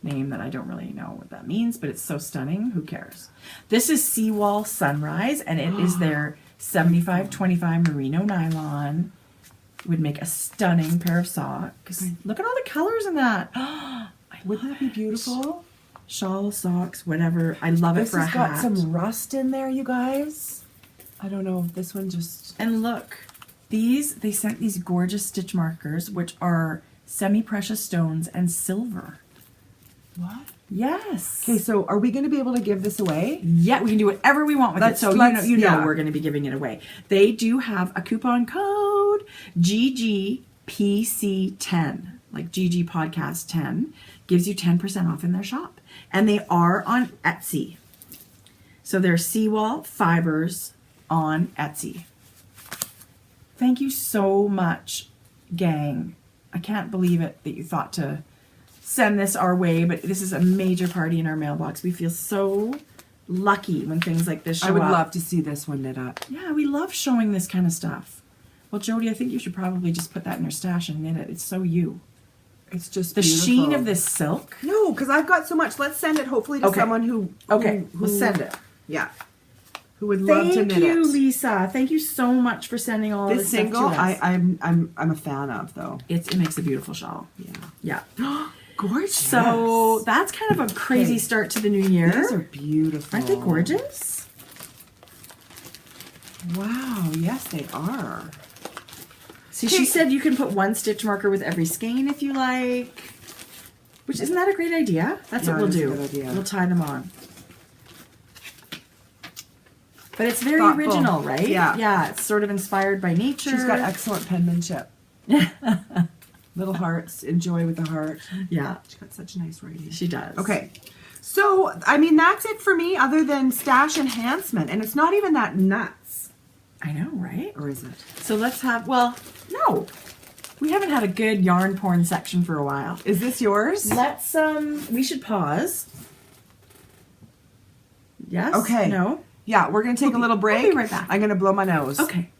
name that I don't really know what that means, but it's so stunning. Who cares? This is Seawall Sunrise, and it is their 75-25 merino nylon. Would make a stunning pair of socks. Look at all the colors in that. Wouldn't that be beautiful? Shawl, socks, whatever. I love it for a hat. This has got some rust in there, you guys. I don't know. This one just... And look, they sent these gorgeous stitch markers, which are semi-precious stones and silver. What? Yes. Okay, so are we going to be able to give this away? Yeah, we can do whatever we want with it. So you know we're going to be giving it away. They do have a coupon code GGPC10, like GG Podcast 10, gives you 10% off in their shop. And they are on Etsy. So they're Seawall Fibers on Etsy. Thank you so much. gang. I can't believe it that you thought to send this our way, but this is a major party in our mailbox. We feel so lucky when things like this show up. I would love to see this one knit up. Yeah, we love showing this kind of stuff. Well, Jodi, I think you should probably just put that in your stash and knit it. It's so you. It's just the beautiful. sheen of this silk. No, because I've got so much. Let's send it hopefully to someone who we'll send it. Yeah. Who would love to knit it. Thank you, Lisa. Thank you so much for sending all this single. Stuff to us. I'm a fan of though. It makes a beautiful shawl. Yeah. Yeah. Gorgeous. So that's kind of a crazy start to the new year. These are beautiful. Aren't they gorgeous? Wow. Yes, they are. See, she said you can put one stitch marker with every skein if you like. Which, isn't that a great idea? That's what we'll do. We'll tie them on. But it's very original, right? Yeah. Yeah, it's sort of inspired by nature. She's got excellent penmanship. Little hearts, enjoy with the heart. Yeah. She's got such nice writing. She does. Okay. So, I mean, that's it for me other than stash enhancement. And it's not even that nuts. I know, right? Or is it? So let's have, well, no. We haven't had a good yarn porn section for a while. Is this yours? Let's, we should pause. Yes? Okay. No? Yeah, we're going to take a little break. We'll be right back. I'm going to blow my nose. Okay.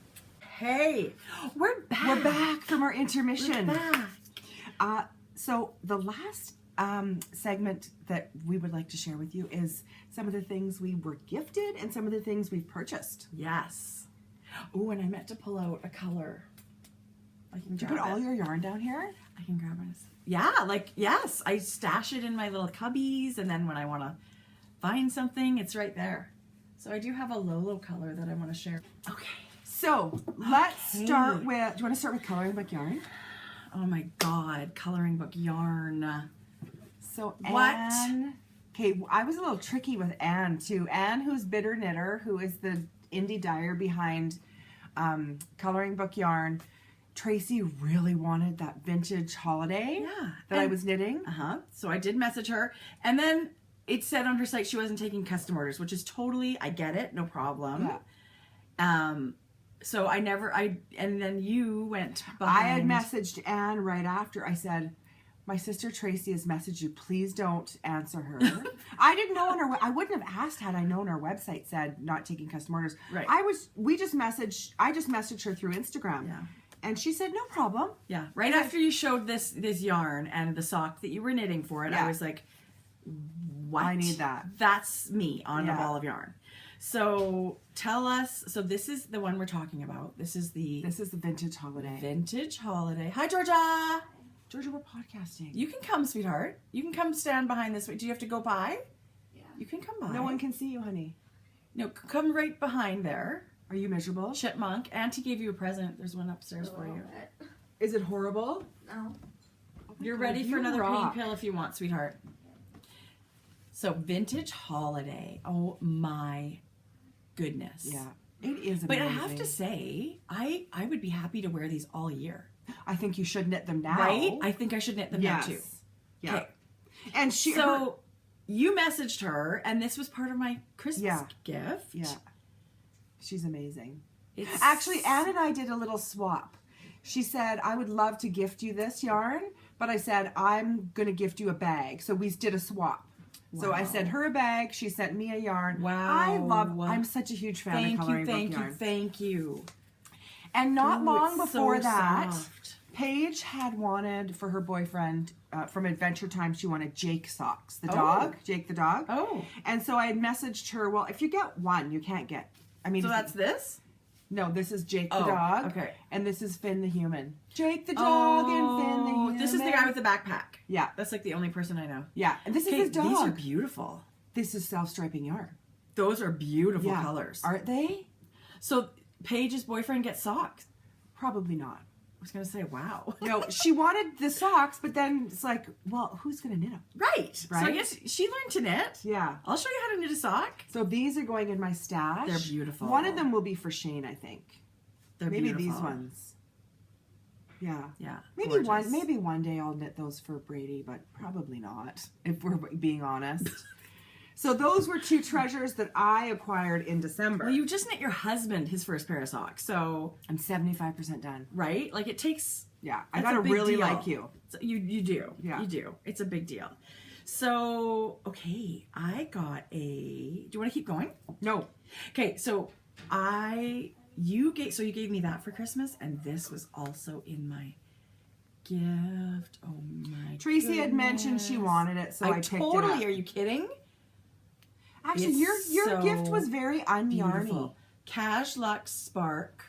Hey, we're back. We're back from our intermission. We're back. So the last segment that we would like to share with you is some of the things we were gifted and some of the things we've purchased. Yes. Oh, and I meant to pull out a color. I can grab Did you put all your yarn down here? I can grab it. Yeah, like, yes. I stash it in my little cubbies, and then when I want to find something, it's right there. So I do have a Lolo color that I want to share. Okay. So let's start with, do you want to start with coloring book yarn? Oh my God, coloring book yarn. So what? Anne, okay, I was a little tricky with Anne too. Anne, who's Bitter Knitter, who is the indie dyer behind coloring book yarn. Tracie really wanted that vintage holiday that I was knitting. So I did message her, and then it said on her site she wasn't taking custom orders, which is totally, I get it, no problem. Yeah. So and then you went behind. I had messaged Anne right after. I said, my sister Tracie has messaged you. Please don't answer her. I didn't know I wouldn't have asked had I known our website said not taking custom orders. Right. I just messaged her through Instagram. Yeah. And she said, no problem. Yeah. Right after you showed this yarn and the sock that you were knitting for it, I was like, what? I need that. That's me on a ball of yarn. So tell us, so this is the one we're talking about. This is the vintage holiday. Vintage holiday. Hi, Georgia. Georgia, we're podcasting. You can come, sweetheart. You can come stand behind this way. Do you have to go by? Yeah. You can come by. No one can see you, honey. No, come right behind there. Are you miserable? Chipmunk. Auntie gave you a present. There's one upstairs for you. Is it horrible? No. You're ready for another pain pill if you want, sweetheart. So, vintage holiday. Oh my goodness. Yeah. It is amazing. But I have to say, I would be happy to wear these all year. I think you should knit them now. Right? I think I should knit them now too. Yeah. Okay. And you messaged her, and this was part of my Christmas gift. Yeah. She's amazing. It's Actually, Anne and I did a little swap. She said, I would love to gift you this yarn, but I said, I'm going to gift you a bag. So we did a swap. Wow. So I sent her a bag. She sent me a yarn. Wow. I'm such a huge fan of coloring book yarn. Thank you. And not long before that, soft. Paige had wanted for her boyfriend from Adventure Time, she wanted Jake socks, the dog, Jake the dog. Oh. And so I had messaged her, well, if you get one, you can't get, so that's this? No, this is Jake the dog. Okay. And this is Finn the human. Jake the dog and Finn the human. This is the guy with the backpack. Yeah. That's like the only person I know. Yeah. And this is his dog. These are beautiful. This is self-striping yarn. Those are beautiful colors. Aren't they? So Paige's boyfriend gets socks. Probably not. I was going to say, wow. No, she wanted the socks, but then it's like, well, who's going to knit them? Right. So I guess she learned to knit. Yeah. I'll show you how to knit a sock. So these are going in my stash. They're beautiful. One of them will be for Shane, I think. They're maybe beautiful. These ones. Yeah. Yeah. Maybe one day I'll knit those for Brady, but probably not, if we're being honest. So those were two treasures that I acquired in December. Well, you just knit your husband his first pair of socks, so I'm 75% done. right? Like it takes. Yeah, I That's gotta a big really deal. like you. So you do. Yeah. You do. It's a big deal. So, okay, I got a... Do you want to keep going? No. Okay, so you gave me that for Christmas, and this was also in my gift. Oh my Tracy had mentioned she goodness. wanted it, so I picked it totally. up. Are you kidding? Actually, It's your so gift was very un-yarny. Beautiful. Cash Luxe Spark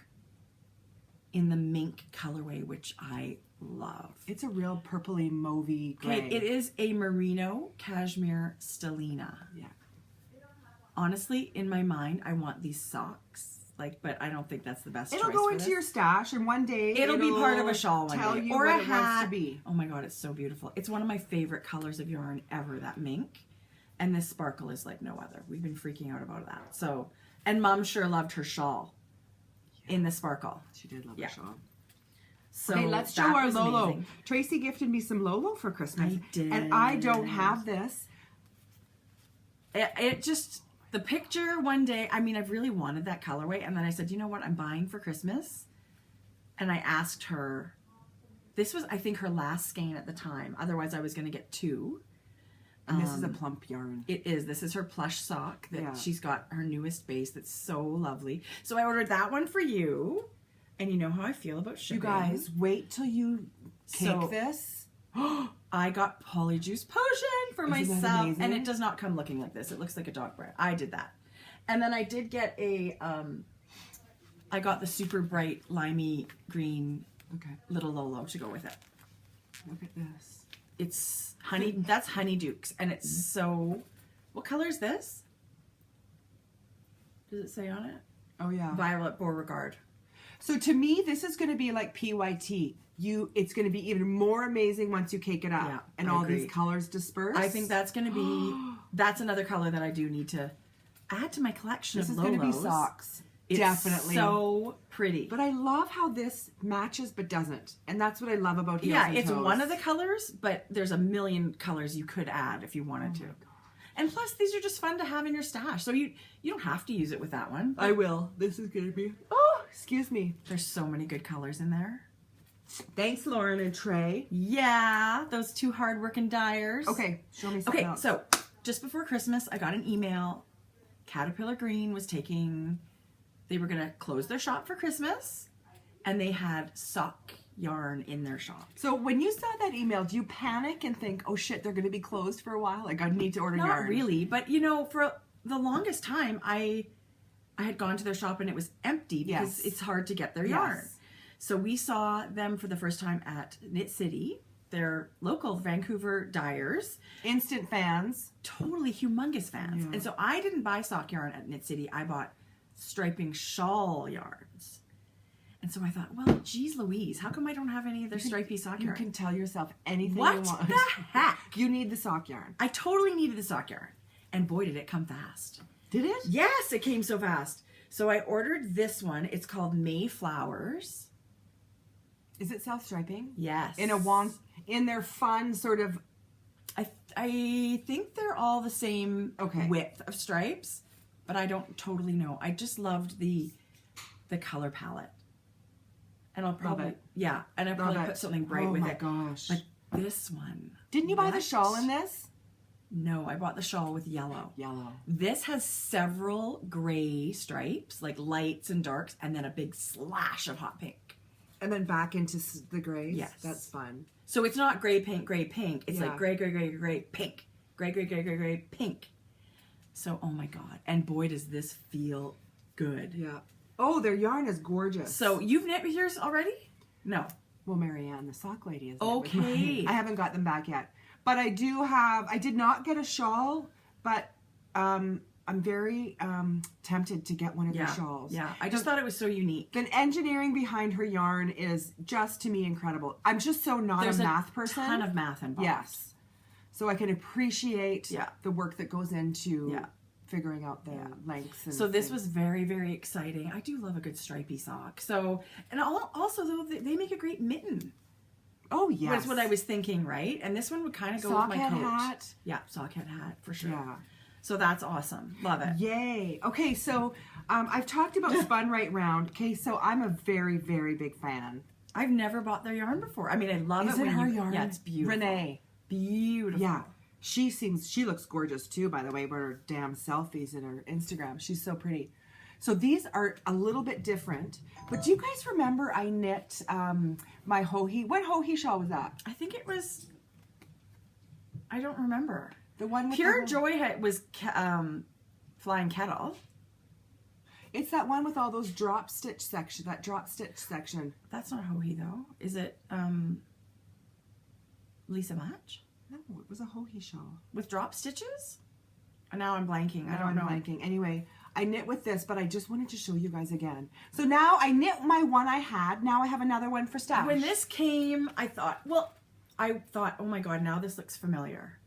in the mink colorway, which I love. It's a real purpley mauvey gray. Okay, it is a merino cashmere stellina. Yeah. Honestly, in my mind, I want these socks. But I don't think that's the best choice. It'll go for into this. your stash, and one day It'll be part of a shawl one tell day. you Or what a it hat. wants to be. Oh my god, it's so beautiful. It's one of my favorite colors of yarn ever, that mink. And this sparkle is like no other. We've been freaking out about that. So, and Mom sure loved her shawl in the sparkle. She did love Yeah. her shawl. So Okay, let's show that our was Lolo. amazing. Tracy gifted me some Lolo for Christmas. I did. And I don't have this. It just, the picture one day, I mean, I've really wanted that colorway. And then I said, you know what, I'm buying for Christmas. And I asked her, this was, I think, her last skein at the time. Otherwise, I was going to get two. And this is a plump yarn. It is. This is her plush sock that Yeah. she's got, her newest base that's so lovely. So I ordered that one for you. And you know how I feel about shipping. You guys, wait till you cake So- this. I got Polyjuice Potion for Isn't that myself, amazing? and it does not come looking like this. It looks like a dog bread. I did that, and then I did get a. I got the super bright limey green Okay, little Lolo to go with it. look at this. It's honey. That's Honeydukes, and it's so. What color is this? Does it say on it? Oh yeah. Violet Beauregard. So to me, this is going to be like PYT. It's going to be even more amazing once you cake it up, Yeah, and I all agree. these colors disperse. I think that's going to be. That's another color that I do need to add to my collection this of is going to be Lolos. socks. It's Definitely. so pretty. But I love how this matches but doesn't, and that's what I love about Heels Yeah, and it's Toes. one of the colors, but there's a million colors you could add if you wanted to. And plus, these are just fun to have in your stash. So you don't have to use it with that one. I will. This is going to be. Oh, excuse me. There's so many good colors in there. Thanks, Lauren and Trey. Yeah, those two hard-working dyers. Okay, show me something Okay, else. so just before Christmas, I got an email. Caterpillar Green was they were going to close their shop for Christmas, and they had sock yarn in their shop. So when you saw that email, do you panic and think, "Oh shit, they're going to be closed for a while"? Like I need to order Not yarn. really, but for the longest time, I had gone to their shop and it was empty because Yes. it's hard to get their Yes. yarn. So we saw them for the first time at Knit City. They're local Vancouver dyers, Instant fans. totally humongous fans. Yeah. And so I didn't buy sock yarn at Knit City. I bought striping shawl yarns. And so I thought, well, geez Louise, how come I don't have any of their stripy sock You yarn? can tell yourself anything What you want. the heck? You need the sock yarn. I totally needed the sock yarn. And boy, did it come fast. Did it? Yes, it came so fast. So I ordered this one. It's called Mayflowers. Is it self-striping? Yes. In their fun sort of. I think they're all the same Okay. width of stripes, but I don't totally know. I just loved the color palette. And I'll probably it. yeah, and I'll Love probably it. put something bright Oh with my it. gosh. But this one. Didn't you buy the what? shawl in this? No, I bought the shawl with yellow. Yellow. This has several gray stripes, like lights and darks, and then a big slash of hot pink. And then back into the grays? Yes. That's fun. So it's not gray, pink, gray, pink. It's Yeah. like gray, gray, gray, gray, pink. Gray, gray, gray, gray, gray, pink. So, oh my God. And boy, does this feel good. Yeah. Oh, their yarn is gorgeous. So you've knit with yours already? No. Well, Marianne, the sock lady is Okay. with mine. I haven't got them back yet. But I did not get a shawl, but I'm very tempted to get one of Yeah. their shawls. Yeah. I just thought it was so unique. The engineering behind her yarn is just, to me, incredible. I'm just so not There's a math person. ton of math involved. Yes. So I can appreciate Yeah. the work that goes into Yeah. figuring out the Yeah. lengths. And So this things. was very, very exciting. I do love a good stripy sock. So, and also though, they make a great mitten. Oh, yes. That's what I was thinking, right? And this one would kind of go with my Sockhead coat. hat. Yeah, sockhead hat for sure. Yeah. So that's awesome. Love it. Yay. Okay, so I've talked about Spun Right Round. Okay, so I'm a very, very big fan. I've never bought their yarn before. I mean, I love Is it it when her you, yarn? Yeah, it's beautiful. Renee. Beautiful. Yeah. She looks gorgeous too, by the way, with her damn selfies in her Instagram. She's so pretty. So these are a little bit different. But do you guys remember I knit my Hohi? What Hohi shawl was that? I think it was, I don't remember. The one with Pure the Joy was Flying Kettle. It's that one with all those drop stitch section. That drop stitch section. That's not Hohi though. Is it Lisa Match? No, it was a Hohi shawl. With drop stitches? And now I'm blanking. I Now don't know. I'm blanking. Anyway, I knit with this, but I just wanted to show you guys again. So now I knit my one I had. Now I have another one for stash. When this came, I thought, oh my God, now this looks familiar.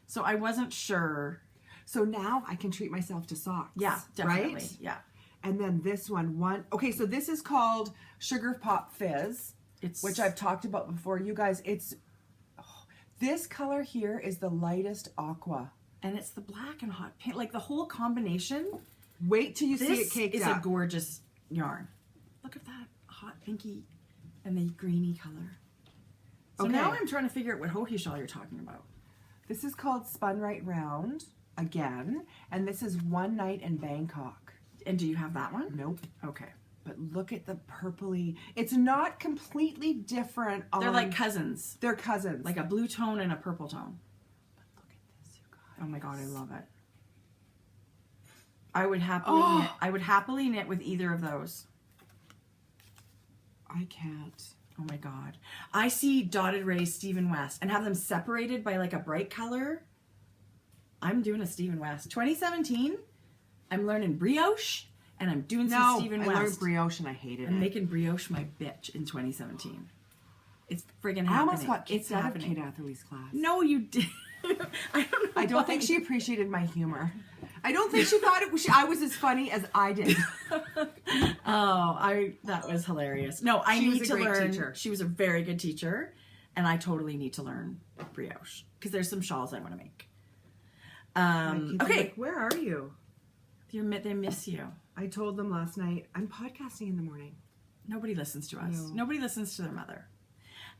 So I wasn't sure. So now I can treat myself to socks. Yeah, definitely. Right? Yeah. And then this one. Okay, so this is called Sugar Pop Fizz, which I've talked about before. You guys, this color here is the lightest aqua. And it's the black and hot pink, like the whole combination. Wait till you see it caked up. This is a up. gorgeous yarn. Look at that hot pinky and the greeny color. So now I'm trying to figure out what Hohi shawl you're talking about. This is called Spun Right Round again, and this is One Night in Bangkok. And do you have that one? Nope. Okay. But look at the purpley. It's not completely different. They're like cousins. They're cousins. Like a blue tone and a purple tone. But look at this, you guys. Oh my God, I love it. I would happily knit with either of those. I can't. Oh my God. I see Dotted Ray Stephen West and have them separated by like a bright color. I'm doing a Stephen West. 2017, I'm learning brioche and I'm doing some Stephen West. I learned brioche and I hated it. I'm making brioche my bitch in 2017. It's friggin' happening. I almost got kicked it's out of happening. Kate Atherley's class. No, you did. I don't think she appreciated my humor. I don't think she thought I was as funny as I did. That was hilarious. No, She need was a to great learn. teacher. She was a very good teacher, and I totally need to learn brioche because there's some shawls I want to make. Okay, Where are you? they miss you. I told them last night, I'm podcasting in the morning. Nobody listens to us. No. Nobody listens to their mother.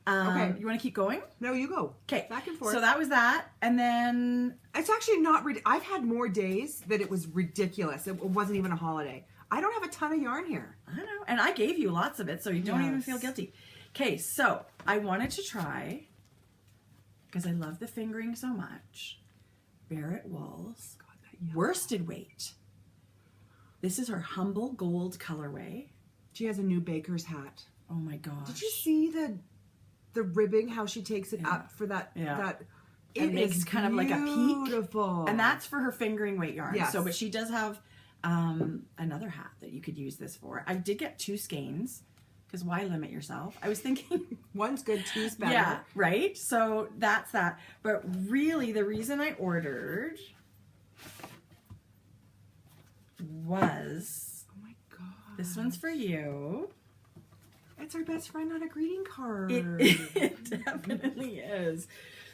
Okay. You want to keep going? No, you go. Okay. Back and forth. So that was that. And then... It's actually not... I've had more days that it was ridiculous. It wasn't even a holiday. I don't have a ton of yarn here. I know. And I gave you lots of it, so you don't even feel guilty. Okay, so I wanted to try, because I love the fingering so much, Barrett Wool's worsted weight. This is her Humble Gold colorway. She has a new baker's hat. Oh my gosh. Did you see the ribbing, how she takes it up for that? Yeah. That It makes kind of like a peak. Beautiful. And that's for her fingering weight yarn. Yes. So, but she does have another hat that you could use this for. I did get 2 skeins, because why limit yourself? I was thinking... One's good, two's better. Yeah, right? So that's that. But really, the reason I ordered was... Oh my God. This one's for you. It's our best friend on a greeting card. It definitely is.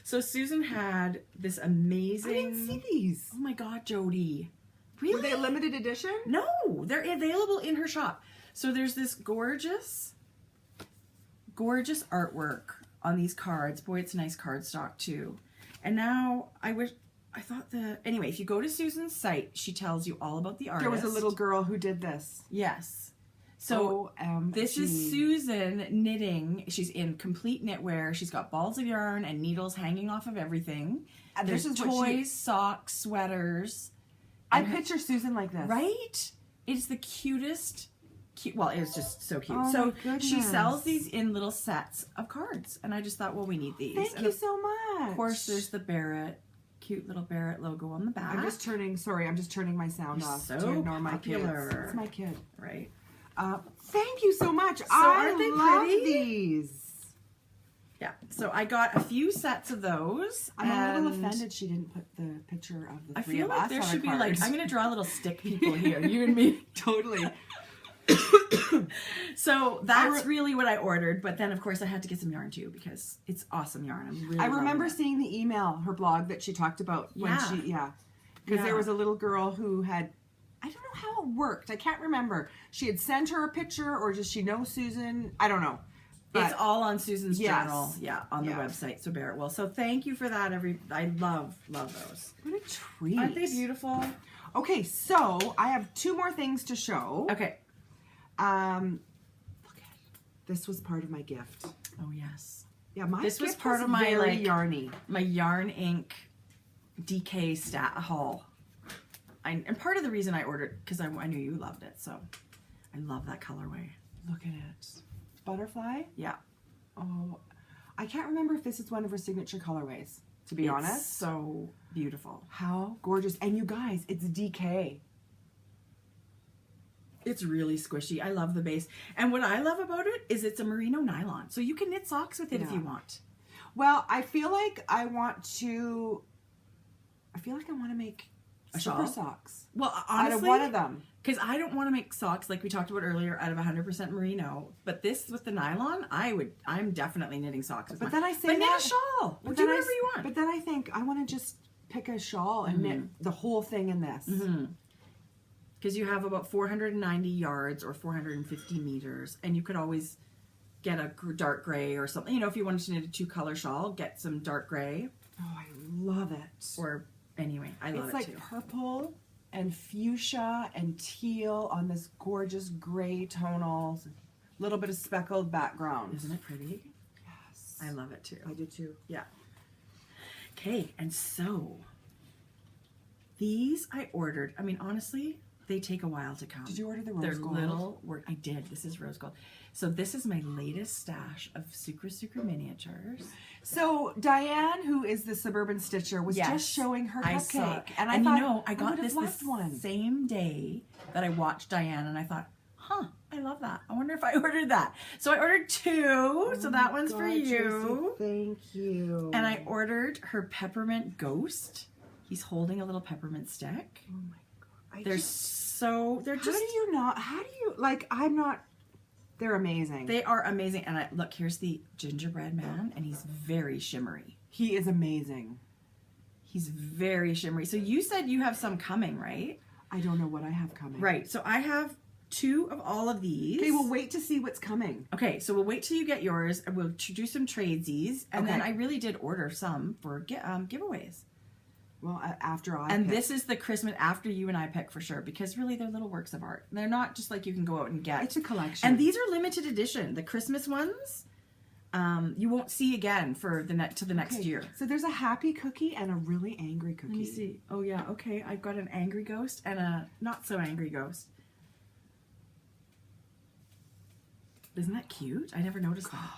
So Susan had this amazing... I didn't see these. Oh my God, Jodi. Really? Were they a limited edition? No, they're available in her shop. So there's this gorgeous artwork on these cards. Boy, it's nice cardstock too. And now anyway, if you go to Susan's site, she tells you all about the artist. There was a little girl who did this. Yes. So this is Susan knitting. She's in complete knitwear. She's got balls of yarn and needles hanging off of everything. And There's this is toys, socks, sweaters. I picture Susan like this. Right? It's the cutest. Well, it's just so cute. Oh, so my goodness. she sells these in little sets of cards, and I just thought, well, we need these. Thank you so much. Of course, there's the Barrett, cute little Barrett logo on the back. I'm just turning my sound off so to ignore my popular. kids. It's my kid. Right. Thank you so much. aren't they love pretty? these. Yeah. So I got a few sets of those. I'm a little offended she didn't put the picture of the three I feel of like us there on should be our like, cards. I'm going to draw little stick people here, you and me. Totally. So that's really what I ordered, but then of course I had to get some yarn too because it's awesome yarn. I remember seeing the email, her blog that she talked about when Yeah. she Because there was a little girl who had, I don't know how it worked. I can't remember. She had sent her a picture, or does she know Susan? I don't know. But it's all on Susan's journal. Yeah, on the website. So bear it will. So thank you for that. I love those. What a treat. Aren't they beautiful? Okay, so I have 2 more things to show. Okay. Look at this was part of my gift. Oh yes. Yeah, my this was gift part of my very yarny. My yarn ink DK stat haul. And part of the reason I ordered because I knew you loved it, so I love that colorway. Look at it. Butterfly? Yeah. Oh, I can't remember if this is one of her signature colorways, to be honest. So beautiful. How gorgeous. And you guys, it's DK. It's really squishy. I love the base. And what I love about it is it's a merino nylon. So you can knit socks with it if you want. Well, I feel like I want to make A super shawl? socks. Well, honestly, out of one of them. Because I don't want to make socks like we talked about earlier out of 100% merino. But this with the nylon, I'm definitely knitting socks with But mine. then I say but knit that, a shawl. But Do then whatever you want. But then I think I want to just pick a shawl and knit the whole thing in this. Because you have about 490 yards or 450 meters, and you could always get a dark gray or something. You know, if you wanted to knit a 2-color shawl, get some dark gray. Oh, I love it. Or anyway, I love it's like too. purple and fuchsia and teal on this gorgeous gray tonals. A little bit of speckled background. Isn't it pretty? Yes. I love it too. I do too. Yeah. Okay, and so these I ordered. I mean, honestly, they take a while to come. Did you order the rose They're gold? little work. I did. This is rose gold. So this is my latest stash of Sucre miniatures. So Diane, who is the suburban stitcher, was just showing her I saw, cupcake, and I thought, you know, I got this loved the one. same day that I watched Diane, and I thought, I love that. I wonder if I ordered that. So I ordered 2. So that one's for you. Tracie, thank you. And I ordered her peppermint ghost. He's holding a little peppermint stick. Oh my god, They're they're amazing. They are amazing. And look, here's the gingerbread man, and he's very shimmery. He is amazing. He's very shimmery. So you said you have some coming, right? I don't know what I have coming. Right. So I have 2 of all of these. Okay, we'll wait to see what's coming. Okay, so we'll wait till you get yours, and we'll do some tradesies, and then I really did order some for giveaways. Well, after I and pick. this is the Christmas after you and I pick for sure, because really they're little works of art. They're not just like you can go out and get. It's a collection. And these are limited edition. The Christmas ones, you won't see again for the next year. So there's a happy cookie and a really angry cookie. Let me see. Oh yeah, okay. I've got an angry ghost and a not so angry ghost. Isn't that cute? I never noticed that.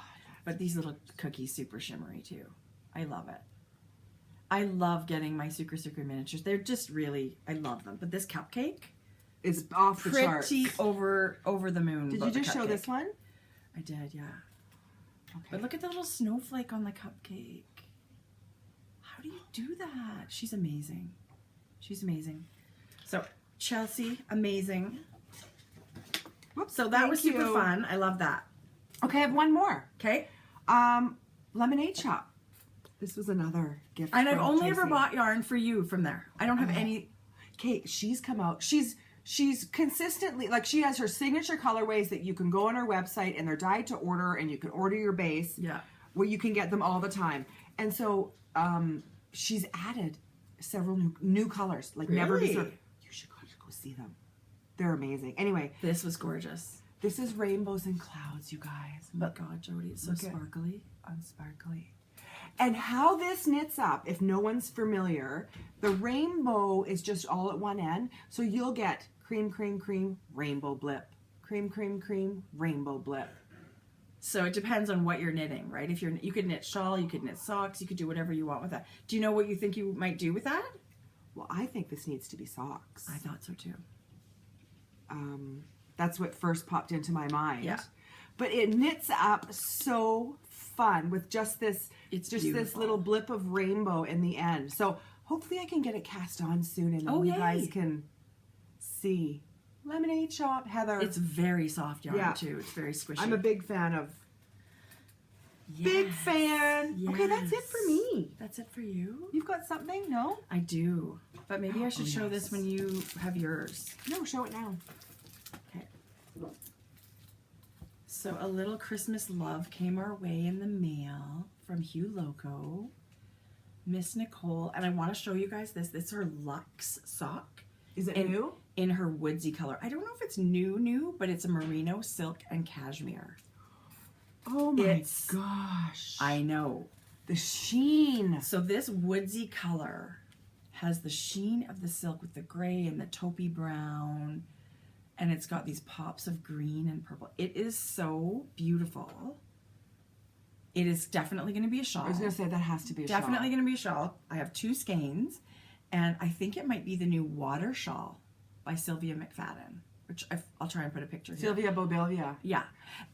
But these little cookies super shimmery too. I love it. I love getting my Sucre miniatures. They're just really, I love them. But this cupcake is off the charts. Pretty over the moon. Did you just show this one? I did, yeah. Okay. But look at the little snowflake on the cupcake. How do you do that? She's amazing. She's amazing. So Chelsea, amazing. Whoops, so that was super fun. I love that. Okay, I have one more. Okay. Lemonade Shop. This was another gift. And I've only ever bought yarn for you from there. I don't have any. Kate, she's come out. She's consistently, like, she has her signature colorways that you can go on her website and they're dyed to order, and you can order your base. Yeah. Where you can get them all the time. And so she's added several new colors. Like, never before. You should go see them. They're amazing. Anyway. This was gorgeous. This is Rainbows and Clouds, you guys. Oh my God, Jodi, it's so sparkly. Unsparkly. And how this knits up, if no one's familiar, the rainbow is just all at one end. So you'll get cream, cream, cream, rainbow blip. Cream, cream, cream, rainbow blip. So it depends on what you're knitting, right? If you could knit shawl, you could knit socks, you could do whatever you want with that. Do you know what you think you might do with that? Well, I think this needs to be socks. I thought so too. That's what first popped into my mind. Yeah. But it knits up so fun with just this, it's just beautiful. This little blip of rainbow in the end. So hopefully I can get it cast on soon, and you guys can see. Lemonade Shop, Heather. It's very soft yarn too. It's very squishy. I'm a big fan of Big fan. Yes. Okay, that's it for me. That's it for you? You've got something? No? I do. But maybe I should show yes. this when you have yours. No, show it now. Okay. So a little Christmas love came our way in the mail from Hugh Loco. Miss Nicole. And I want to show you guys this. This is her Luxe sock. Is it new? In her woodsy color. I don't know if it's new, but it's a merino, silk, and cashmere. Oh my gosh. I know. The sheen. So this woodsy color has the sheen of the silk with the gray and the taupey brown, and it's got these pops of green and purple. It is so beautiful. It is definitely going to be a shawl. I was going to say that has to be a shawl. Definitely going to be a shawl. I have 2 skeins, and I think it might be the new water shawl by Sylvia McFadden, which I'll try and put a picture here. Sylvia Bobilvia. Yeah.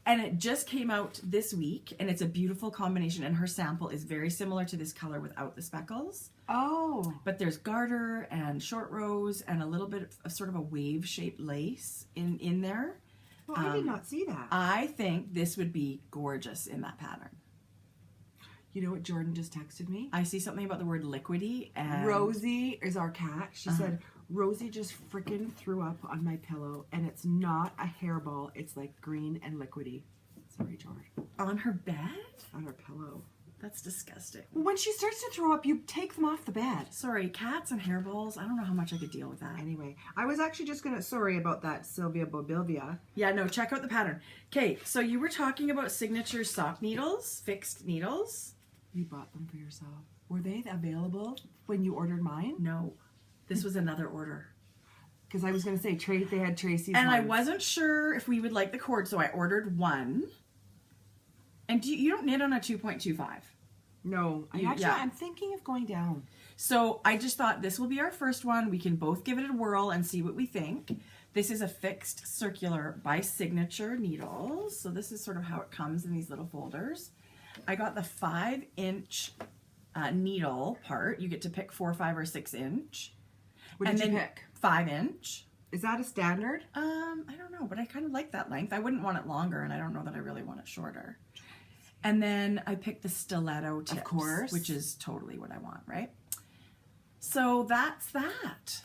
And it just came out this week, and it's a beautiful combination, and her sample is very similar to this color without the speckles. Oh. But there's garter and short rows and a little bit of sort of a wave-shaped lace in there. Well, I did not see that. I think this would be gorgeous in that pattern. You know what Jordan just texted me? I see something about the word liquidy, and Rosie is our cat. She said, Rosie just freaking threw up on my pillow, and it's not a hairball. It's like green and liquidy. Sorry, George. on her bed? On her pillow. That's disgusting. When she starts to throw up, you take them off the bed. Sorry, cats and hairballs. I don't know how much I could deal with that. Anyway, I was actually just going to, sorry about that, Sylvia Bobilvia. Yeah, no, check out the pattern. Okay, so you were talking about signature sock needles, fixed needles. You bought them for yourself. Were they available when you ordered mine? No, this was another order. Because I was going to say, they had Tracy's And I ones. wasn't sure if we would like the cord, so I ordered one. And you don't knit on a 2.25. No, I'm thinking of going down. So I just thought this will be our first one. We can both give it a whirl and see what we think. This is a fixed circular by Signature needles. So this is sort of how it comes in these little folders. I got the 5-inch needle part. You get to pick 4, 5, or 6 inch. What did you pick? 5-inch. Is that a standard? I don't know, but I kind of like that length. I wouldn't want it longer, and I don't know that I really want it shorter. And then I picked the stiletto tips, of course, which is totally what I want, right? So that's that.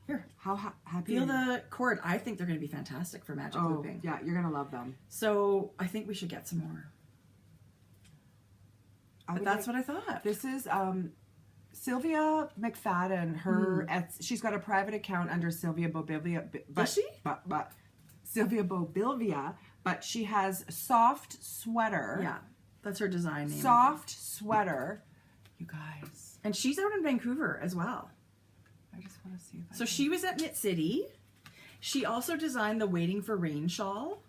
Here, how happy? Feel the cord. I think they're going to be fantastic for magic looping. Yeah, you're going to love them. So I think we should get some more. But that's what I thought. This is Sylvia McFadden. She's got a private account under Sylvia Bobilvia. Does she? But Sylvia Bobilvia. But she has soft sweater. Yeah, that's her design name. Soft sweater. You guys. And she's out in Vancouver as well. I just want to see if So she was at Knit City. She also designed the Waiting for Rain shawl.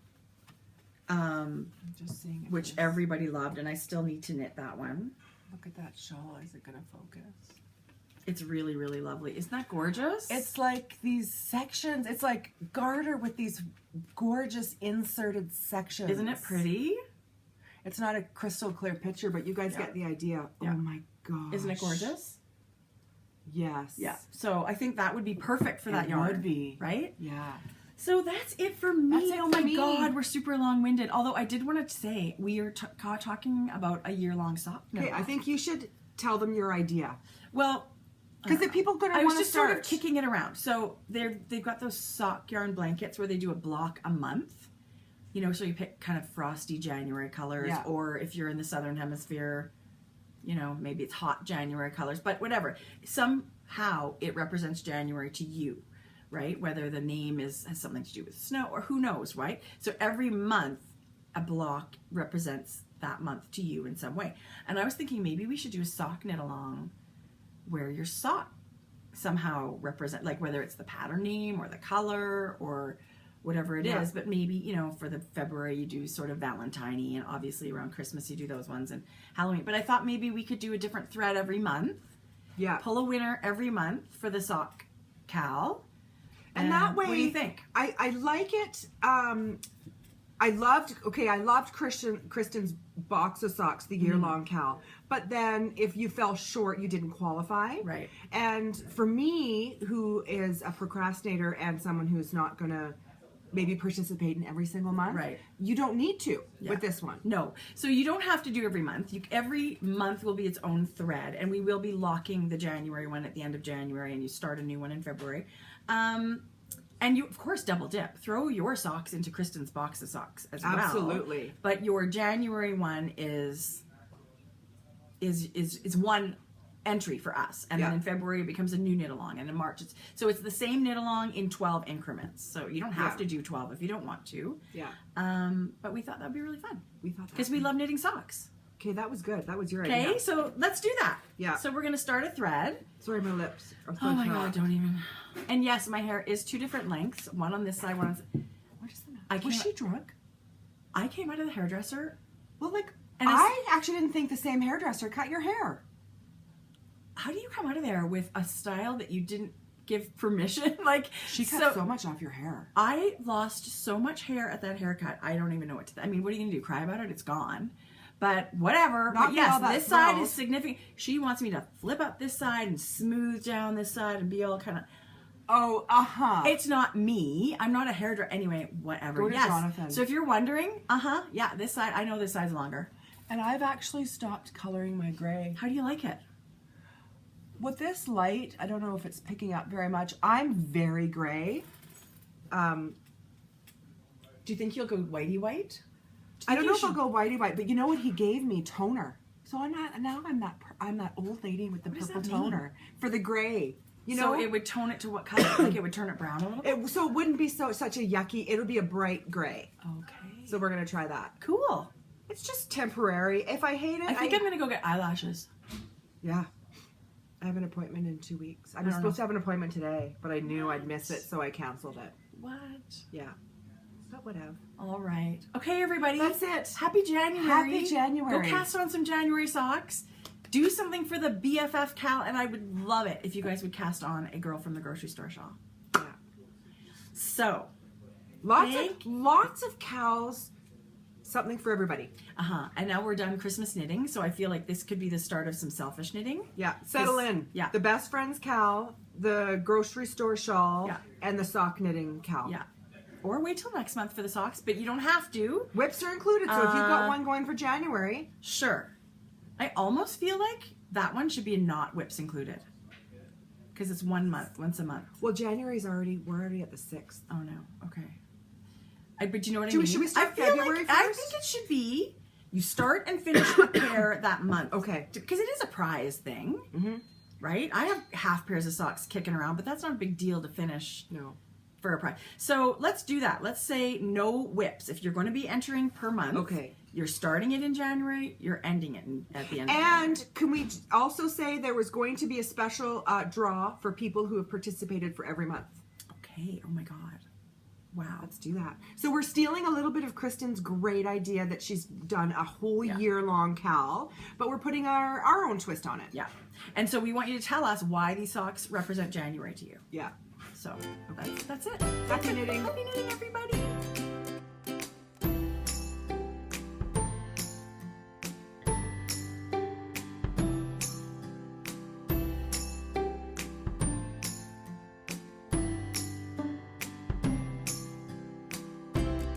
I'm just seeing which everybody loved, and I still need to knit that one. Look at that shawl. Is it going to focus? It's really, really lovely. Isn't that gorgeous? It's like these sections. It's like garter with these gorgeous inserted sections. Isn't it pretty? It's not a crystal clear picture, but you guys get the idea. Yeah. Oh my gosh. Isn't it gorgeous? Yes. Yeah. So I think that would be perfect for that yarn. It would be. Right? Yeah. So that's it for me. That's it oh for my me. God, we're super long-winded. Although I did want to say, we are talking about a year-long sock. Okay, I think you should tell them your idea. Well, because the people going to I was want to just start. sort of kicking it around. So they've got those sock yarn blankets where they do a block a month. You know, so you pick kind of frosty January colors, or if you're in the Southern Hemisphere, you know, maybe it's hot January colors, but whatever. Somehow it represents January to you, right? Whether the name has something to do with snow or who knows, right? So every month a block represents that month to you in some way. And I was thinking maybe we should do a sock knit along where your sock somehow represent, like whether it's the pattern name or the color or whatever it is, but maybe, you know, for the February you do sort of Valentine-y, and obviously around Christmas you do those ones, and Halloween. But I thought maybe we could do a different thread every month. Yeah. Pull a winner every month for the sock cal. And that way, what do you think? I like it. I loved Kristen's box of socks, the year-long cal. But then if you fell short, you didn't qualify. Right. And for me, who is a procrastinator and someone who's not going to maybe participate in every single month. Right. You don't need to Yeah. with this one. No. So you don't have to do every month. Every month will be its own thread, and we will be locking the January one at the end of January, and you start a new one in February. And you, of course, double dip. Throw your socks into Kristen's box of socks as well. Absolutely. But your January one is one entry for us, and then in February it becomes a new knit along, and in March it's the same knit along in 12 increments. So you don't have to do 12 if you don't want to. Yeah. But we thought that'd be really fun. We thought that. Because we love knitting socks. Okay, that was good. That was your idea. Okay, so let's do that. Yeah. So we're gonna start a thread. Sorry, my lips are Oh my god, don't even. And yes, my hair is 2 different lengths. One on this side, one on this. What is the matter? Was she drunk? I came out of the hairdresser. Well, like, And I actually didn't think the same hairdresser cut your hair. How do you come out of there with a style that you didn't give permission? Like, She cut so much off your hair. I lost so much hair at that haircut. I don't even know what to. I mean, what are you gonna do? Cry about it? It's gone. But whatever. Not But yes, all that this side throws. is significant. She wants me to flip up this side and smooth down this side and be all kind of. Oh, It's not me. I'm not a hairdresser. Anyway, whatever. Go to Jonathan. So if you're wondering, yeah, this side. I know this side's longer. And I've actually stopped coloring my gray. How do you like it? With this light, I don't know if it's picking up very much. I'm very gray. Do you think you'll go whitey white? I don't know if I'll go whitey white, but you know what? He gave me toner. So I'm that old lady with the What does purple that toner for the gray. You know, so it would tone it to what color? Like it would turn it brown a little bit? so it wouldn't be such a yucky. It'll be a bright gray. Okay. So we're gonna try that. Cool. It's just temporary. If I hate it, I think I'm going to go get eyelashes. Yeah. I have an appointment in 2 weeks. I was don't supposed know. to have an appointment today, but I knew I'd miss it, so I canceled it. What? Yeah. But whatever. All right. Okay, everybody. That's it. Happy January. Happy January. Go cast on some January socks. Do something for the BFF Cal, and I would love it if you guys would cast on a girl from the grocery store shawl. Yeah. So, Lots of cows. Something for everybody. and now we're done Christmas knitting, so I feel like this could be the start of some selfish knitting. Yeah. Settle in. Yeah. The best friends cow, the grocery store shawl, Yeah. and the sock knitting cow. Yeah. Or wait till next month for the socks, but you don't have to. Whips are included, so if you've got one going for January. Sure. I almost feel like that one should be not whips included. Because it's once a month. Well, we're already at the 6th. Oh no. Okay. But you know what I Should mean? we start I feel February like, I 1st? think it should be you start and finish a pair that month. Okay. Because it is a prize thing. Mm-hmm. Right? I have half pairs of socks kicking around, but that's not a big deal to finish. No. For a prize. So let's do that. Let's say no whips. If you're going to be entering per month, Okay. You're starting it in January, you're ending it at the end of January. And can we also say there was going to be a special draw for people who have participated for every month? Okay. Oh my God. Wow. Let's do that. So we're stealing a little bit of Kristen's great idea that she's done a whole year-long cal, but we're putting our own twist on it. Yeah. And so we want you to tell us why these socks represent January to you. Yeah. So that's it. Happy knitting. Happy knitting, everybody.